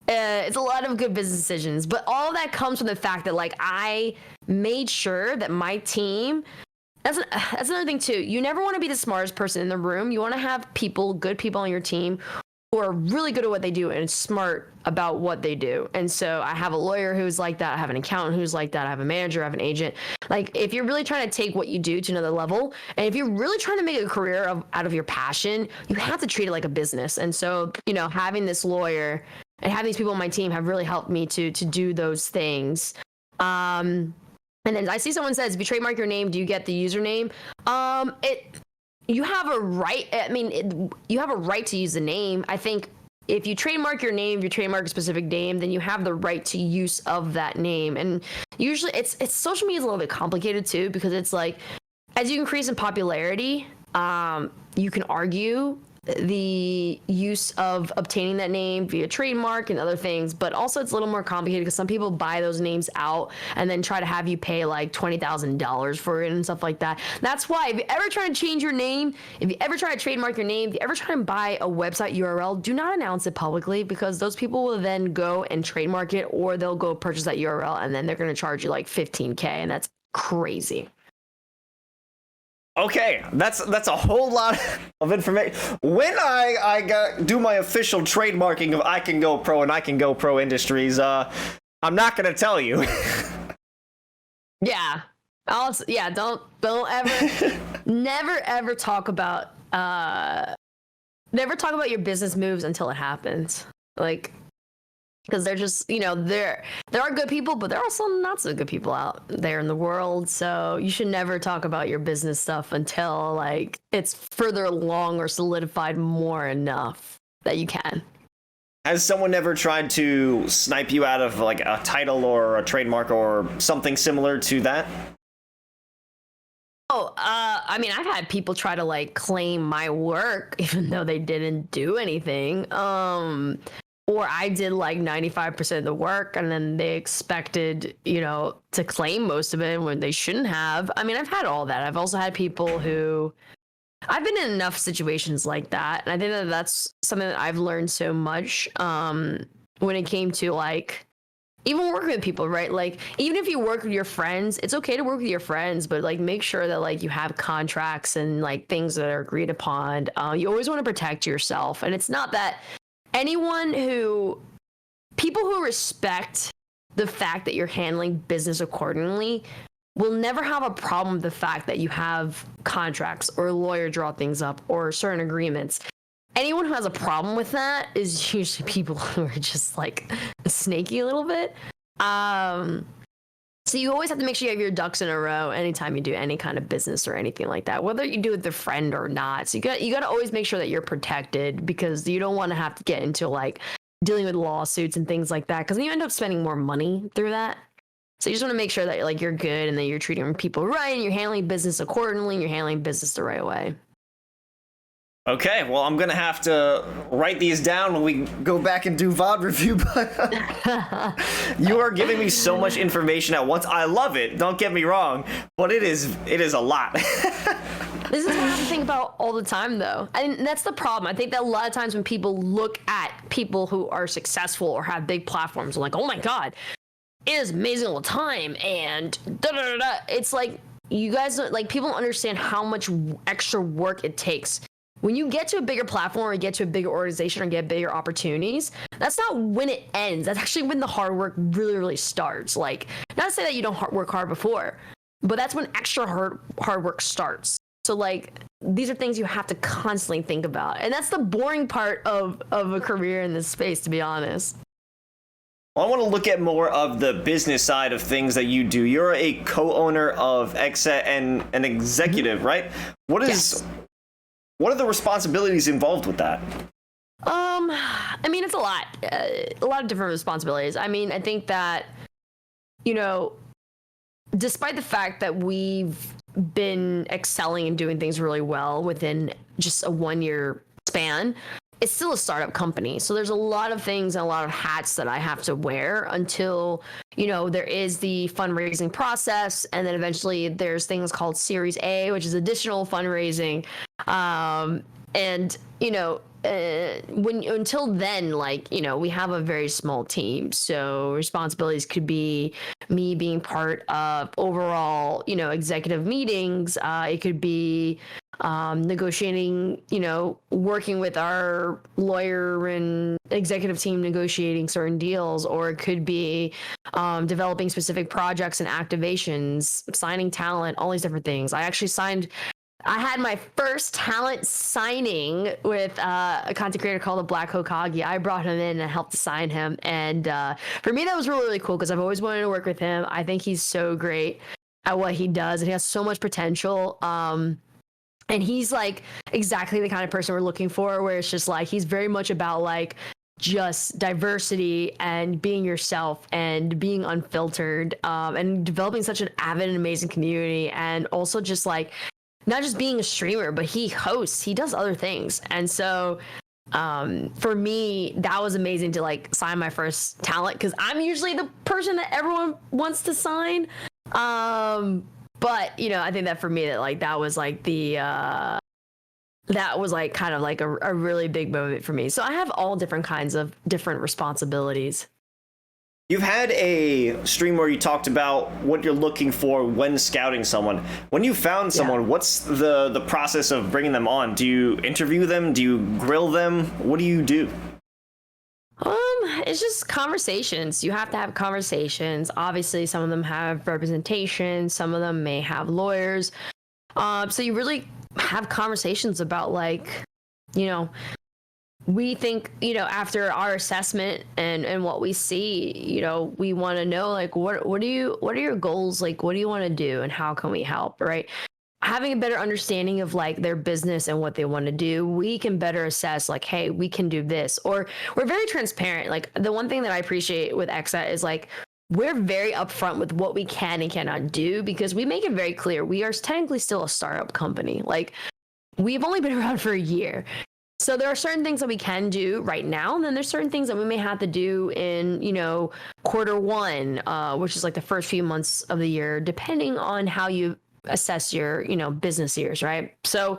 it's a lot of good business decisions, but all that comes from the fact that like I made sure that my team, that's another thing too. You never want to be the smartest person in the room. You want to have good people on your team who are really good at what they do and smart about what they do. And so I have a lawyer who's like that. I have an accountant who's like that. I have a manager. I have an agent. Like if you're really trying to take what you do to another level, and if you're really trying to make a career out of your passion, you have to treat it like a business. And so, you know, having this lawyer and having these people on my team have really helped me to do those things. And then I see someone says, if you trademark your name, do you get the username? You have a right. I mean, you have a right to use the name. I think if you trademark your name, if you trademark a specific name, then you have the right to use of that name. And usually, it's social media is a little bit complicated too, because it's like as you increase in popularity, you can argue the use of obtaining that name via trademark and other things, but also it's a little more complicated because some people buy those names out and then try to have you pay like $20,000 for it and stuff like that. That's why if you ever try to change your name, if you ever try to trademark your name, if you ever try and buy a website URL, do not announce it publicly because those people will then go and trademark it, or they'll go purchase that URL and then they're going to charge you like $15,000, and that's crazy. Okay, that's a whole lot of information. When I do my official trademarking of I Can Go Pro and I Can Go Pro Industries, I'm not gonna tell you. Yeah, don't ever, never ever talk about your business moves until it happens. Like, because they're just, you know, there are good people, but there are also not so good people out there in the world. So you should never talk about your business stuff until like it's further along or solidified more enough that you can. Has someone ever tried to snipe you out of like a title or a trademark or something similar to that? Oh, I mean, I've had people try to like claim my work even though they didn't do anything. Or I did like 95% of the work and then they expected, you know, to claim most of it when they shouldn't have. I mean, I've had all that. I've also had people who, I've been in enough situations like that. And I think that that's something that I've learned so much when it came to like, even working with people, right? Like, even if you work with your friends, it's okay to work with your friends, but like make sure that like you have contracts and like things that are agreed upon. You always want to protect yourself. And it's not that people who respect the fact that you're handling business accordingly will never have a problem with the fact that you have contracts or a lawyer draw things up or certain agreements. anyone who has a problem with that is usually people who are just like snaky a little bit. So you always have to make sure you have your ducks in a row anytime you do any kind of business or anything like that, whether you do it with a friend or not. So you got to always make sure that you're protected, because you don't want to have to get into like dealing with lawsuits and things like that, because then you end up spending more money through that. So you just want to make sure that like you're good and that you're treating people right and you're handling business accordingly and you're handling business the right way. Okay, well, I'm gonna have to write these down when we go back and do VOD review, but you are giving me so much information at once. I love it, don't get me wrong, but it is a lot. This is what I have to think about all the time, though. And that's the problem. I think that a lot of times when people look at people who are successful or have big platforms, they're like, oh my God, it is amazing all the time, and da-da-da-da. It's like, you guys, like, people don't understand how much extra work it takes. When you get to a bigger platform or you get to a bigger organization or get bigger opportunities, that's not when it ends. That's actually when the hard work really, really starts. Like, not to say that you don't work hard before, but that's when extra hard work starts. So, like, these are things you have to constantly think about. And that's the boring part of a career in this space, to be honest. Well, I want to look at more of the business side of things that you do. You're a co-owner of XSET and an executive, right? Yes. What are the responsibilities involved with that? I mean, it's a lot of different responsibilities. I mean, I think that, you know, despite the fact that we've been excelling and doing things really well within just a 1-year span, it's still a startup company. So there's a lot of things and a lot of hats that I have to wear until, you know, there is the fundraising process. And then eventually there's things called Series A, which is additional fundraising. And, you know, until then, like, you know, we have a very small team. So responsibilities could be me being part of overall, you know, executive meetings. It could be negotiating, you know, working with our lawyer and executive team negotiating certain deals, or it could be developing specific projects and activations, signing talent, all these different things. I had my first talent signing with a content creator called the Black Hokage. I brought him in and helped to sign him. And for me, that was really, really cool because I've always wanted to work with him. I think he's so great at what he does, and he has so much potential. And he's like exactly the kind of person we're looking for, where it's just like, he's very much about like just diversity and being yourself and being unfiltered, and developing such an avid and amazing community. And also just like, not just being a streamer, but he hosts, he does other things. And so for me, that was amazing to like sign my first talent, because I'm usually the person that everyone wants to sign. But, you know, I think that for me, that was like that was like kind of like a really big moment for me. So I have all different kinds of different responsibilities. You've had a stream where you talked about what you're looking for when scouting someone. When you found someone, what's the process of bringing them on? Do you interview them? Do you grill them? What do you do? It's just conversations. You have to have conversations. Obviously, some of them have representation. Some of them may have lawyers. So you really have conversations about, like, you know, we think, you know, after our assessment and what we see, you know, we want to know, like, what are your goals? Like, what do you want to do and how can we help? Right. Having a better understanding of like their business and what they want to do, we can better assess like, hey, we can do this. Or we're very transparent. Like, the one thing that I appreciate with XSET is like, we're very upfront with what we can and cannot do, because we make it very clear we are technically still a startup company. Like, we've only been around for a year. So there are certain things that we can do right now, and then there's certain things that we may have to do in, you know, Q1, which is like the first few months of the year, depending on how you assess your, you know, business years, right? So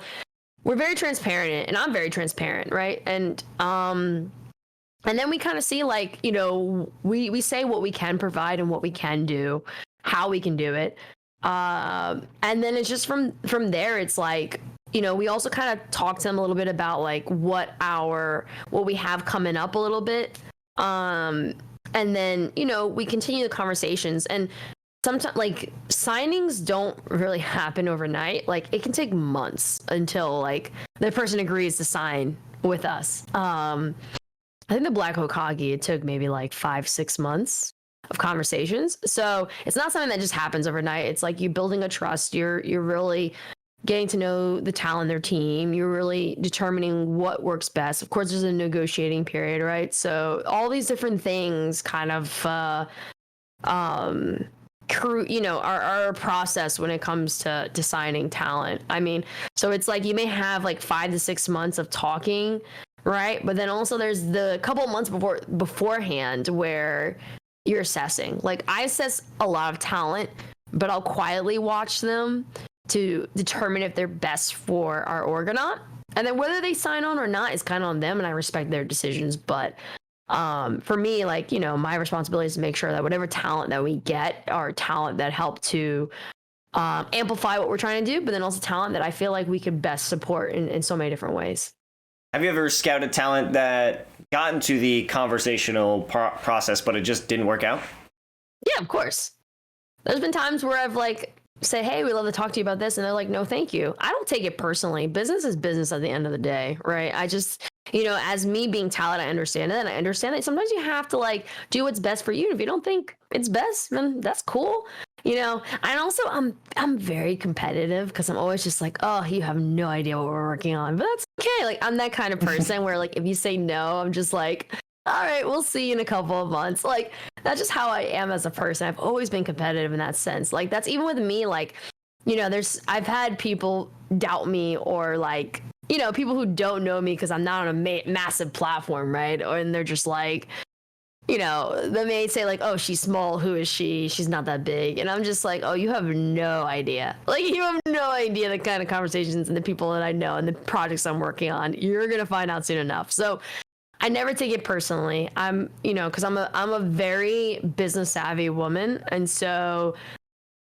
we're very transparent, and I'm very transparent, right? And then we kind of see, like, you know, we say what we can provide and what we can do, how we can do it, and then it's just from there, it's like, you know, we also kind of talk to them a little bit about like what we have coming up a little bit. And then, you know, we continue the conversations, and sometimes like signings don't really happen overnight. Like, it can take months until like the person agrees to sign with us. I think the Black Hokage, it took maybe like 5-6 months of conversations. So it's not something that just happens overnight. It's like you building a trust. You're really getting to know the talent in their team. You're really determining what works best. Of course, there's a negotiating period, right? So all these different things kind of are a process when it comes to signing talent. I mean, so it's like you may have like 5 to 6 months of talking, right? But then also there's the couple of months beforehand where you're assessing. Like I assess a lot of talent, but I'll quietly watch them to determine if they're best for our org or not. And then whether they sign on or not is kind of on them, and I respect their decisions. But for me, like, my responsibility is to make sure that whatever talent that we get are talent that help to amplify what we're trying to do, but then also talent that I feel like we could best support in so many different ways. Have you ever scouted talent that got into the conversational process, but it just didn't work out? Yeah, of course. There's been times where I've like said, hey, we'd love to talk to you about this. And they're like, no, thank you. I don't take it personally. Business is business at the end of the day, right? I just, as me being talent, I understand it. And I understand that sometimes you have to like do what's best for you. And if you don't think it's best, then that's cool. And also I'm very competitive because I'm always just like, oh, you have no idea what we're working on, but that's okay. Like I'm that kind of person where like, if you say no, I'm just like, all right, we'll see you in a couple of months. Like that's just how I am as a person. I've always been competitive in that sense. Like that's even with me, like, I've had people doubt me or like, people who don't know me because I'm not on a massive platform, right? And they're just like, they may say like, oh, she's small. Who is she? She's not that big. And I'm just like, oh, you have no idea. Like you have no idea the kind of conversations and the people that I know and the projects I'm working on. You're going to find out soon enough. So I never take it personally. I'm, because I'm a very business savvy woman. And so,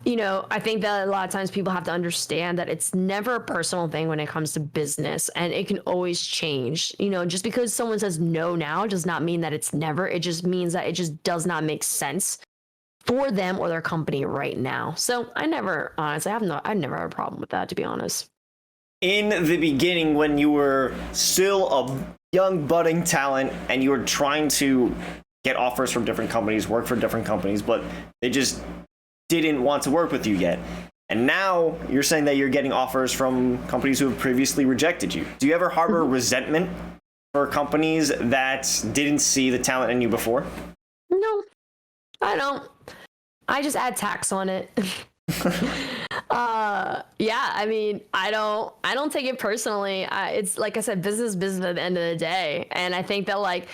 I think that a lot of times people have to understand that it's never a personal thing when it comes to business, and it can always change. Just because someone says no now does not mean that it's never. It just means that it just does not make sense for them or their company right now. So I never, honestly, I never had a problem with that, to be honest. In the beginning, when you were still a young budding talent and you were trying to get offers from different companies, work for different companies, but they just didn't want to work with you yet. And now you're saying that you're getting offers from companies who have previously rejected you. Do you ever harbor resentment for companies that didn't see the talent in you before? No, I don't. I just add tax on it. Yeah, I mean, I don't take it personally. It's like I said, business at the end of the day. And I think that like,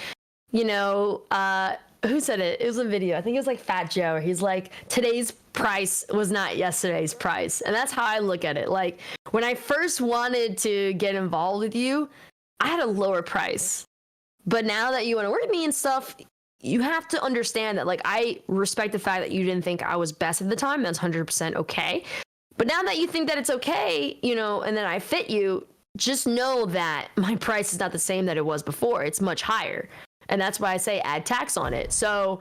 who said it? It was a video. I think it was like Fat Joe. He's like, today's price was not yesterday's price. And that's how I look at it. Like when I first wanted to get involved with you, I had a lower price. But now that you want to work with me and stuff, you have to understand that like I respect the fact that you didn't think I was best at the time. That's 100% okay. But now that you think that it's okay, and then I fit you, just know that my price is not the same that it was before. It's much higher. And that's why I say add tax on it. So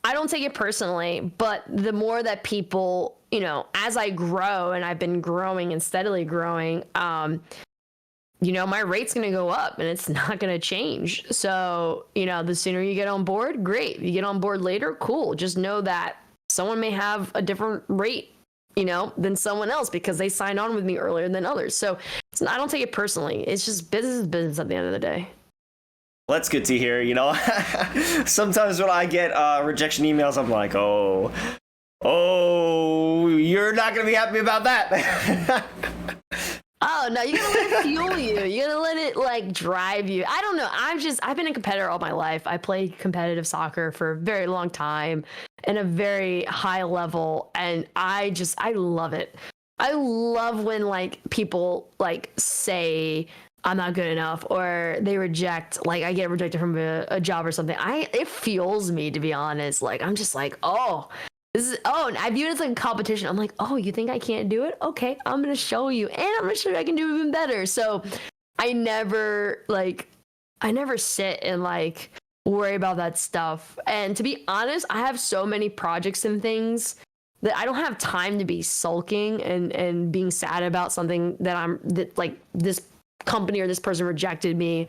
I don't take it personally, but the more that people, as I grow, and I've been growing and steadily growing, my rate's going to go up and it's not going to change. So, the sooner you get on board, great. You get on board later, cool. Just know that someone may have a different rate, than someone else because they signed on with me earlier than others. So I don't take it personally. It's just business is business at the end of the day. Well, that's good to hear. Sometimes when I get rejection emails, I'm like, oh, you're not going to be happy about that. Oh, no, you gotta let it fuel you. You gotta let it like drive you. I don't know. I've been a competitor all my life. I played competitive soccer for a very long time in a very high level. And I love it. I love when like people like say I'm not good enough or they reject, like I get rejected from a job or something. It fuels me, to be honest. Like, I'm just like, and I view it as like a competition. I'm like, oh, you think I can't do it? Okay, I'm going to show you. And I'm going to show you I can do even better. So I never sit and like worry about that stuff. And to be honest, I have so many projects and things that I don't have time to be sulking and being sad about something that like this company or this person rejected me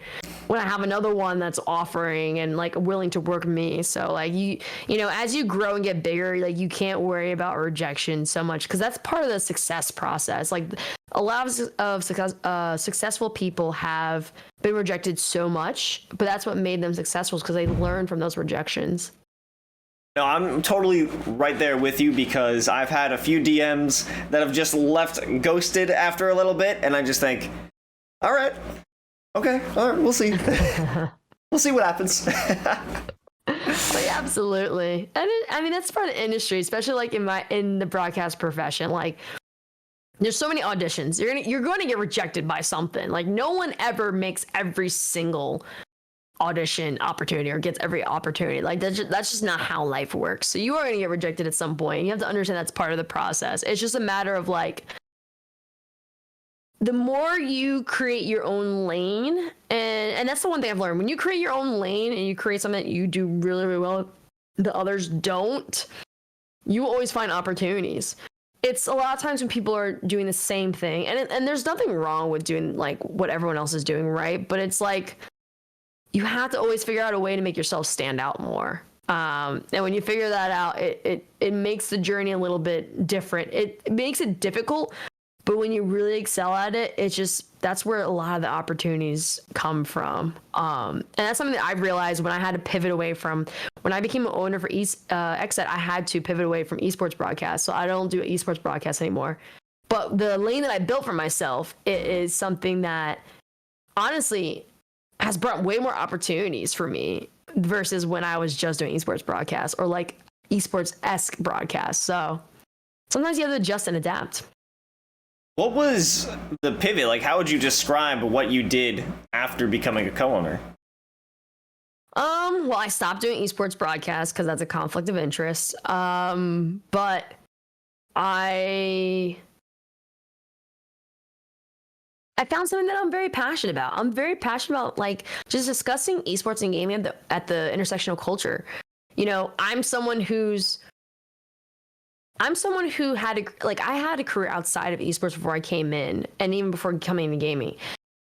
when I have another one that's offering and like willing to work with me. So like you know, as you grow and get bigger, like you can't worry about rejection so much because that's part of the success process. Like a lot of successful people have been rejected so much, but that's what made them successful because they learned from those rejections. No, I'm totally right there with you because I've had a few DMs that have just left ghosted after a little bit, and I just think, all right, okay, all right, we'll see. We'll see what happens. Like, absolutely. And I mean, that's part of the industry, especially like in the broadcast profession. Like, there's so many auditions. You're going to get rejected by something. Like, no one ever makes every single audition opportunity or gets every opportunity. Like that's just not how life works. So you are going to get rejected at some point. You have to understand that's part of the process. It's just a matter of like, the more you create your own lane, and that's the one thing I've learned. When you create your own lane and you create something that you do really, really well, the others don't, you will always find opportunities. It's a lot of times when people are doing the same thing, and there's nothing wrong with doing like what everyone else is doing, right? But it's like, you have to always figure out a way to make yourself stand out more. And when you figure that out, it makes the journey a little bit different. It makes it difficult, but when you really excel at it, that's where a lot of the opportunities come from. And that's something that I realized when I had to pivot away from, when I became an owner for XSET, I had to pivot away from esports broadcast. So I don't do esports broadcast anymore. But the lane that I built for myself, it is something that honestly has brought way more opportunities for me versus when I was just doing esports broadcasts or like esports-esque broadcasts. So sometimes you have to adjust and adapt. What was the pivot? Like, how would you describe what you did after becoming a co-owner? Well, I stopped doing esports broadcasts because that's a conflict of interest. But I found something that I'm very passionate about. I'm very passionate about like just discussing esports and gaming at the intersectional culture. You know, I'm someone who had I had a career outside of esports before I came in, and even before coming into gaming.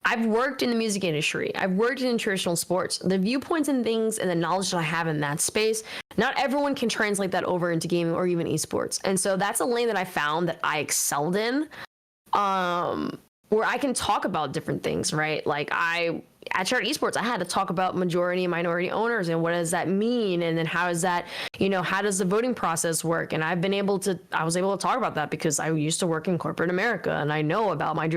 I've worked in the music industry. I've worked in traditional sports. The viewpoints and things and the knowledge that I have in that space, not everyone can translate that over into gaming or even esports. And so that's a lane that I found that I excelled in. Where I can talk about different things, right? Like at Cheddar Esports, I had to talk about majority and minority owners and what does that mean? And then how does that, how does the voting process work? And I was able to talk about that because I used to work in corporate America and I know about my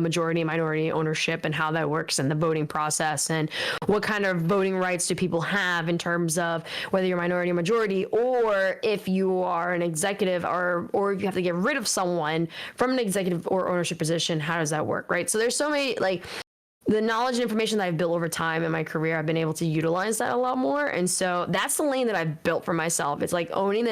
majority and minority ownership and how that works and the voting process and what kind of voting rights do people have in terms of whether you're minority or majority, or if you are an executive or if you have to get rid of someone from an executive or ownership position, how does that work, right? So there's so many, like, the knowledge and information that I've built over time in my career, I've been able to utilize that a lot more. And so that's the lane that I've built for myself. It's like owning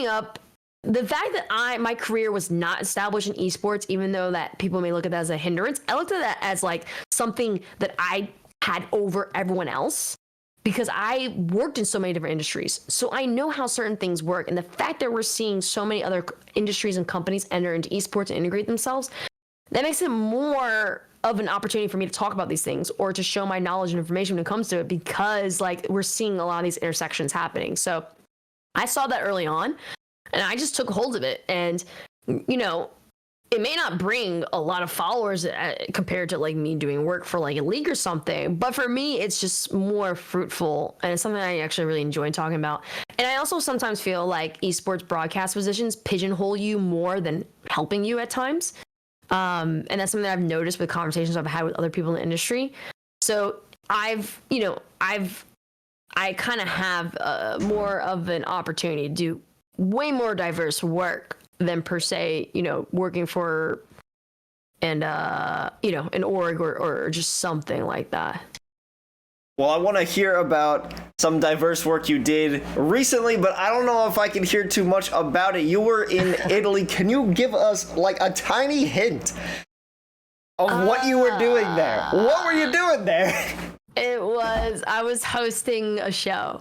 up the fact that my career was not established in esports, even though that people may look at that as a hindrance. I looked at that as like something that I had over everyone else because I worked in so many different industries. So I know how certain things work. And the fact that we're seeing so many other industries and companies enter into esports and integrate themselves, that makes it more of an opportunity for me to talk about these things or to show my knowledge and information when it comes to it, because like we're seeing a lot of these intersections happening. So I saw that early on and I just took hold of it. And, it may not bring a lot of followers compared to like me doing work for like a league or something, but for me, it's just more fruitful. And it's something I actually really enjoy talking about. And I also sometimes feel like esports broadcast positions pigeonhole you more than helping you at times. And that's something that I've noticed with conversations I've had with other people in the industry. So I kind of have more of an opportunity to do way more diverse work than per se, working for an org or just something like that. Well, I want to hear about some diverse work you did recently, but I don't know if I can hear too much about it. You were in Italy. Can you give us like a tiny hint of what you were doing there? What were you doing there? I was hosting a show.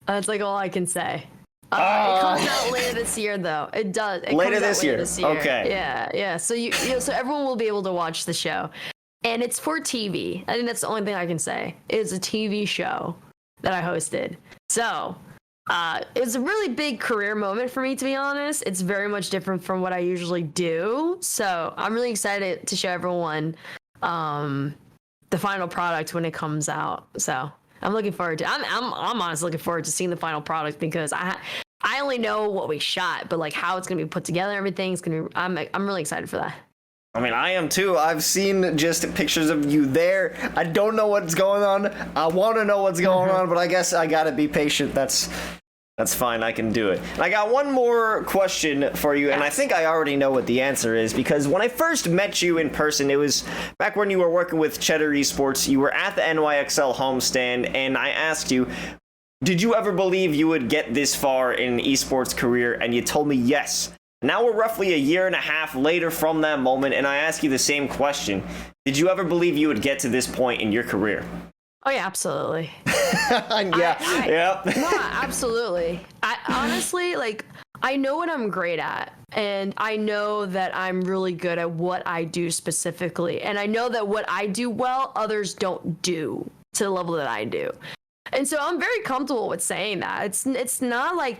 That's like all I can say. It comes out later this year, though. It does. It later comes this out year. This year. Okay. Yeah. So so everyone will be able to watch the show. and it's for TV. I think that's the only thing I can say. It's a TV show that I hosted. So it's a really big career moment for me, to be honest. It's very much different from what I usually do. So I'm really excited to show everyone the final product when it comes out. So I'm looking forward to. I'm honestly looking forward to seeing the final product, because I only know what we shot, but like how it's gonna be put together, everything's gonna be. I'm really excited for that. I mean, I am too. I've seen just pictures of you there. I don't know what's going on. I want to know what's going on, but I guess I gotta be patient. That's fine. I can do it. And I got one more question for you, and I think I already know what the answer is, because when I first met you in person, it was back when you were working with Cheddar Esports. You were at the NYXL homestand, and I asked you, did you ever believe you would get this far in an esports career? And you told me yes. Now we're roughly a year and a half later from that moment, and I ask you the same question. Did you ever believe you would get to this point in your career? Oh yeah, absolutely. Yeah. No, absolutely. I honestly, like, I know what I'm great at, and I know that I'm really good at what I do specifically, and I know that what I do well, others don't do to the level that I do. And so I'm very comfortable with saying that. It's not like,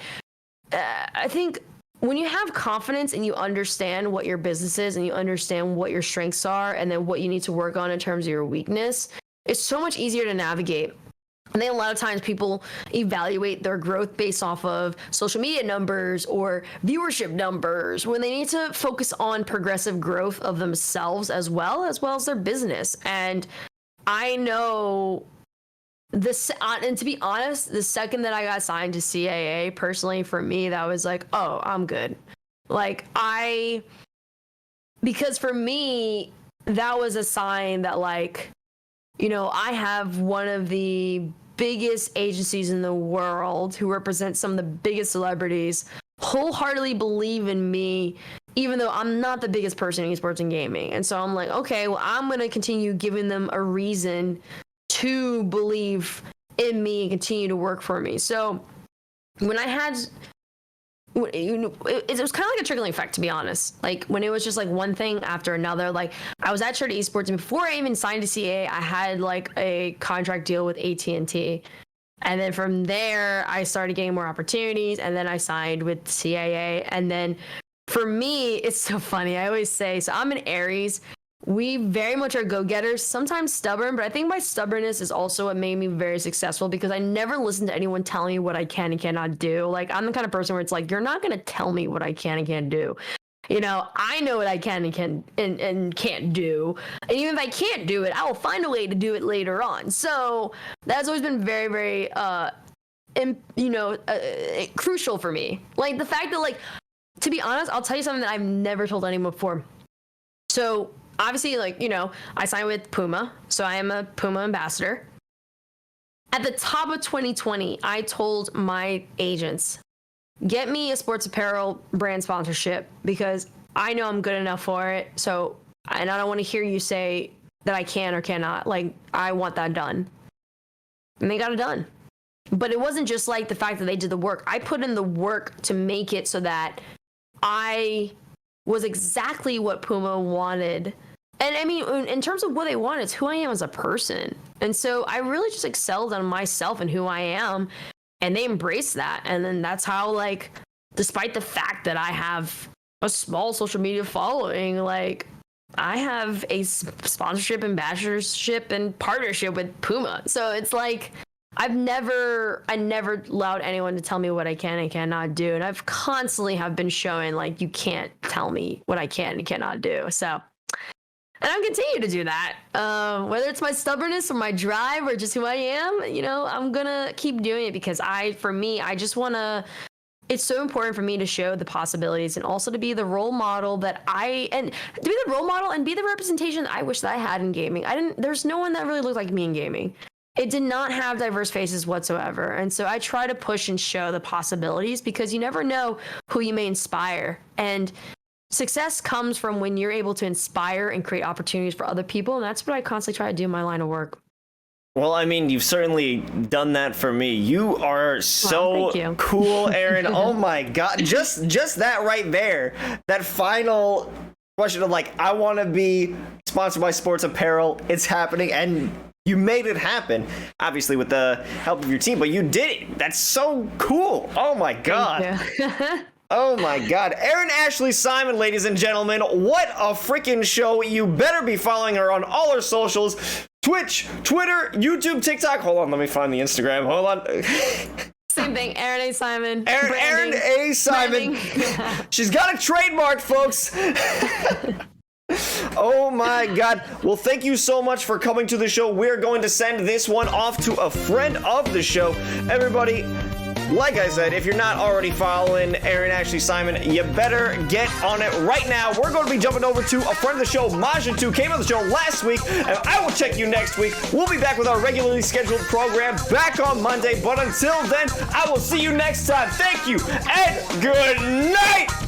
I think when you have confidence and you understand what your business is and you understand what your strengths are and then what you need to work on in terms of your weakness, it's so much easier to navigate. I think a lot of times people evaluate their growth based off of social media numbers or viewership numbers, when they need to focus on progressive growth of themselves as well as their business. And I know this, and to be honest, the second that I got signed to CAA, personally for me, that was like, oh, I'm good. Like, because for me, that was a sign that, like, you know, I have one of the biggest agencies in the world who represent some of the biggest celebrities wholeheartedly believe in me, even though I'm not the biggest person in esports and gaming. And so I'm like, okay, well, I'm going to continue giving them a reason to believe in me and continue to work for me. So when I had, it was kind of like a trickling effect, to be honest. Like, when it was just like one thing after another. Like, I was at Cheddar Esports, and before I even signed to CAA, I had like a contract deal with AT&T. And then from there, I started getting more opportunities, and then I signed with CAA. And then for me, it's so funny. I always say, so I'm an Aries. We very much are go-getters, sometimes stubborn, but I think my stubbornness is also what made me very successful, because I never listen to anyone telling me what I can and cannot do. Like, I'm the kind of person where it's like, you're not going to tell me what I can and can't do. You know, I know what I can and can't do. And even if I can't do it, I will find a way to do it later on. So that's always been very, very, crucial for me. Like, the fact that, like, to be honest, I'll tell you something that I've never told anyone before. So obviously, like, you know, I signed with Puma, so I am a Puma ambassador. At the top of 2020, I told my agents, get me a sports apparel brand sponsorship, because I know I'm good enough for it. So, and I don't want to hear you say that I can or cannot. Like, I want that done. And they got it done. But it wasn't just like the fact that they did the work. I put in the work to make it so that I was exactly what Puma wanted. And I mean, in terms of what they want, it's who I am as a person. And so I really just excelled on myself and who I am, and they embraced that. And then that's how, like, despite the fact that I have a small social media following, like, I have a sponsorship, ambassadorship, and partnership with Puma. So it's like, I never allowed anyone to tell me what I can and cannot do. And I've constantly have been showing, like, you can't tell me what I can and cannot do. So, and I'm continuing to do that. Whether it's my stubbornness or my drive or just who I am, you know, I'm gonna keep doing it, because I just wanna, it's so important for me to show the possibilities, and also to be the role model and to be the role model and be the representation that I wish that I had in gaming. There's no one that really looked like me in gaming. It did not have diverse faces whatsoever. And so I try to push and show the possibilities, because you never know who you may inspire. And success comes from when you're able to inspire and create opportunities for other people. And that's what I constantly try to do in my line of work. Well, I mean, you've certainly done that for me. You are so cool, Erin. Oh my God. Just that right there. That final question of like, I want to be sponsored by sports apparel. It's happening, and you made it happen, obviously with the help of your team, but you did it. That's so cool. Oh my God. Oh my God. Erin Ashley Simon, ladies and gentlemen. What a freaking show. You better be following her on all her socials. Twitch, Twitter, YouTube, TikTok. Hold on, let me find the Instagram. Hold on. Same thing, Erin A. Simon. Erin A. Simon. She's got a trademark, folks. Oh my God. Well, thank you so much for coming to the show. We're going to send this one off to a friend of the show. Everybody, like I said, if you're not already following Erin Ashley Simon, you better get on it right now. We're going to be jumping over to a friend of the show, Majin2, came on the show last week, and I will check you next week. We'll be back with our regularly scheduled program back on Monday, but until then, I will see you next time. Thank you, and good night!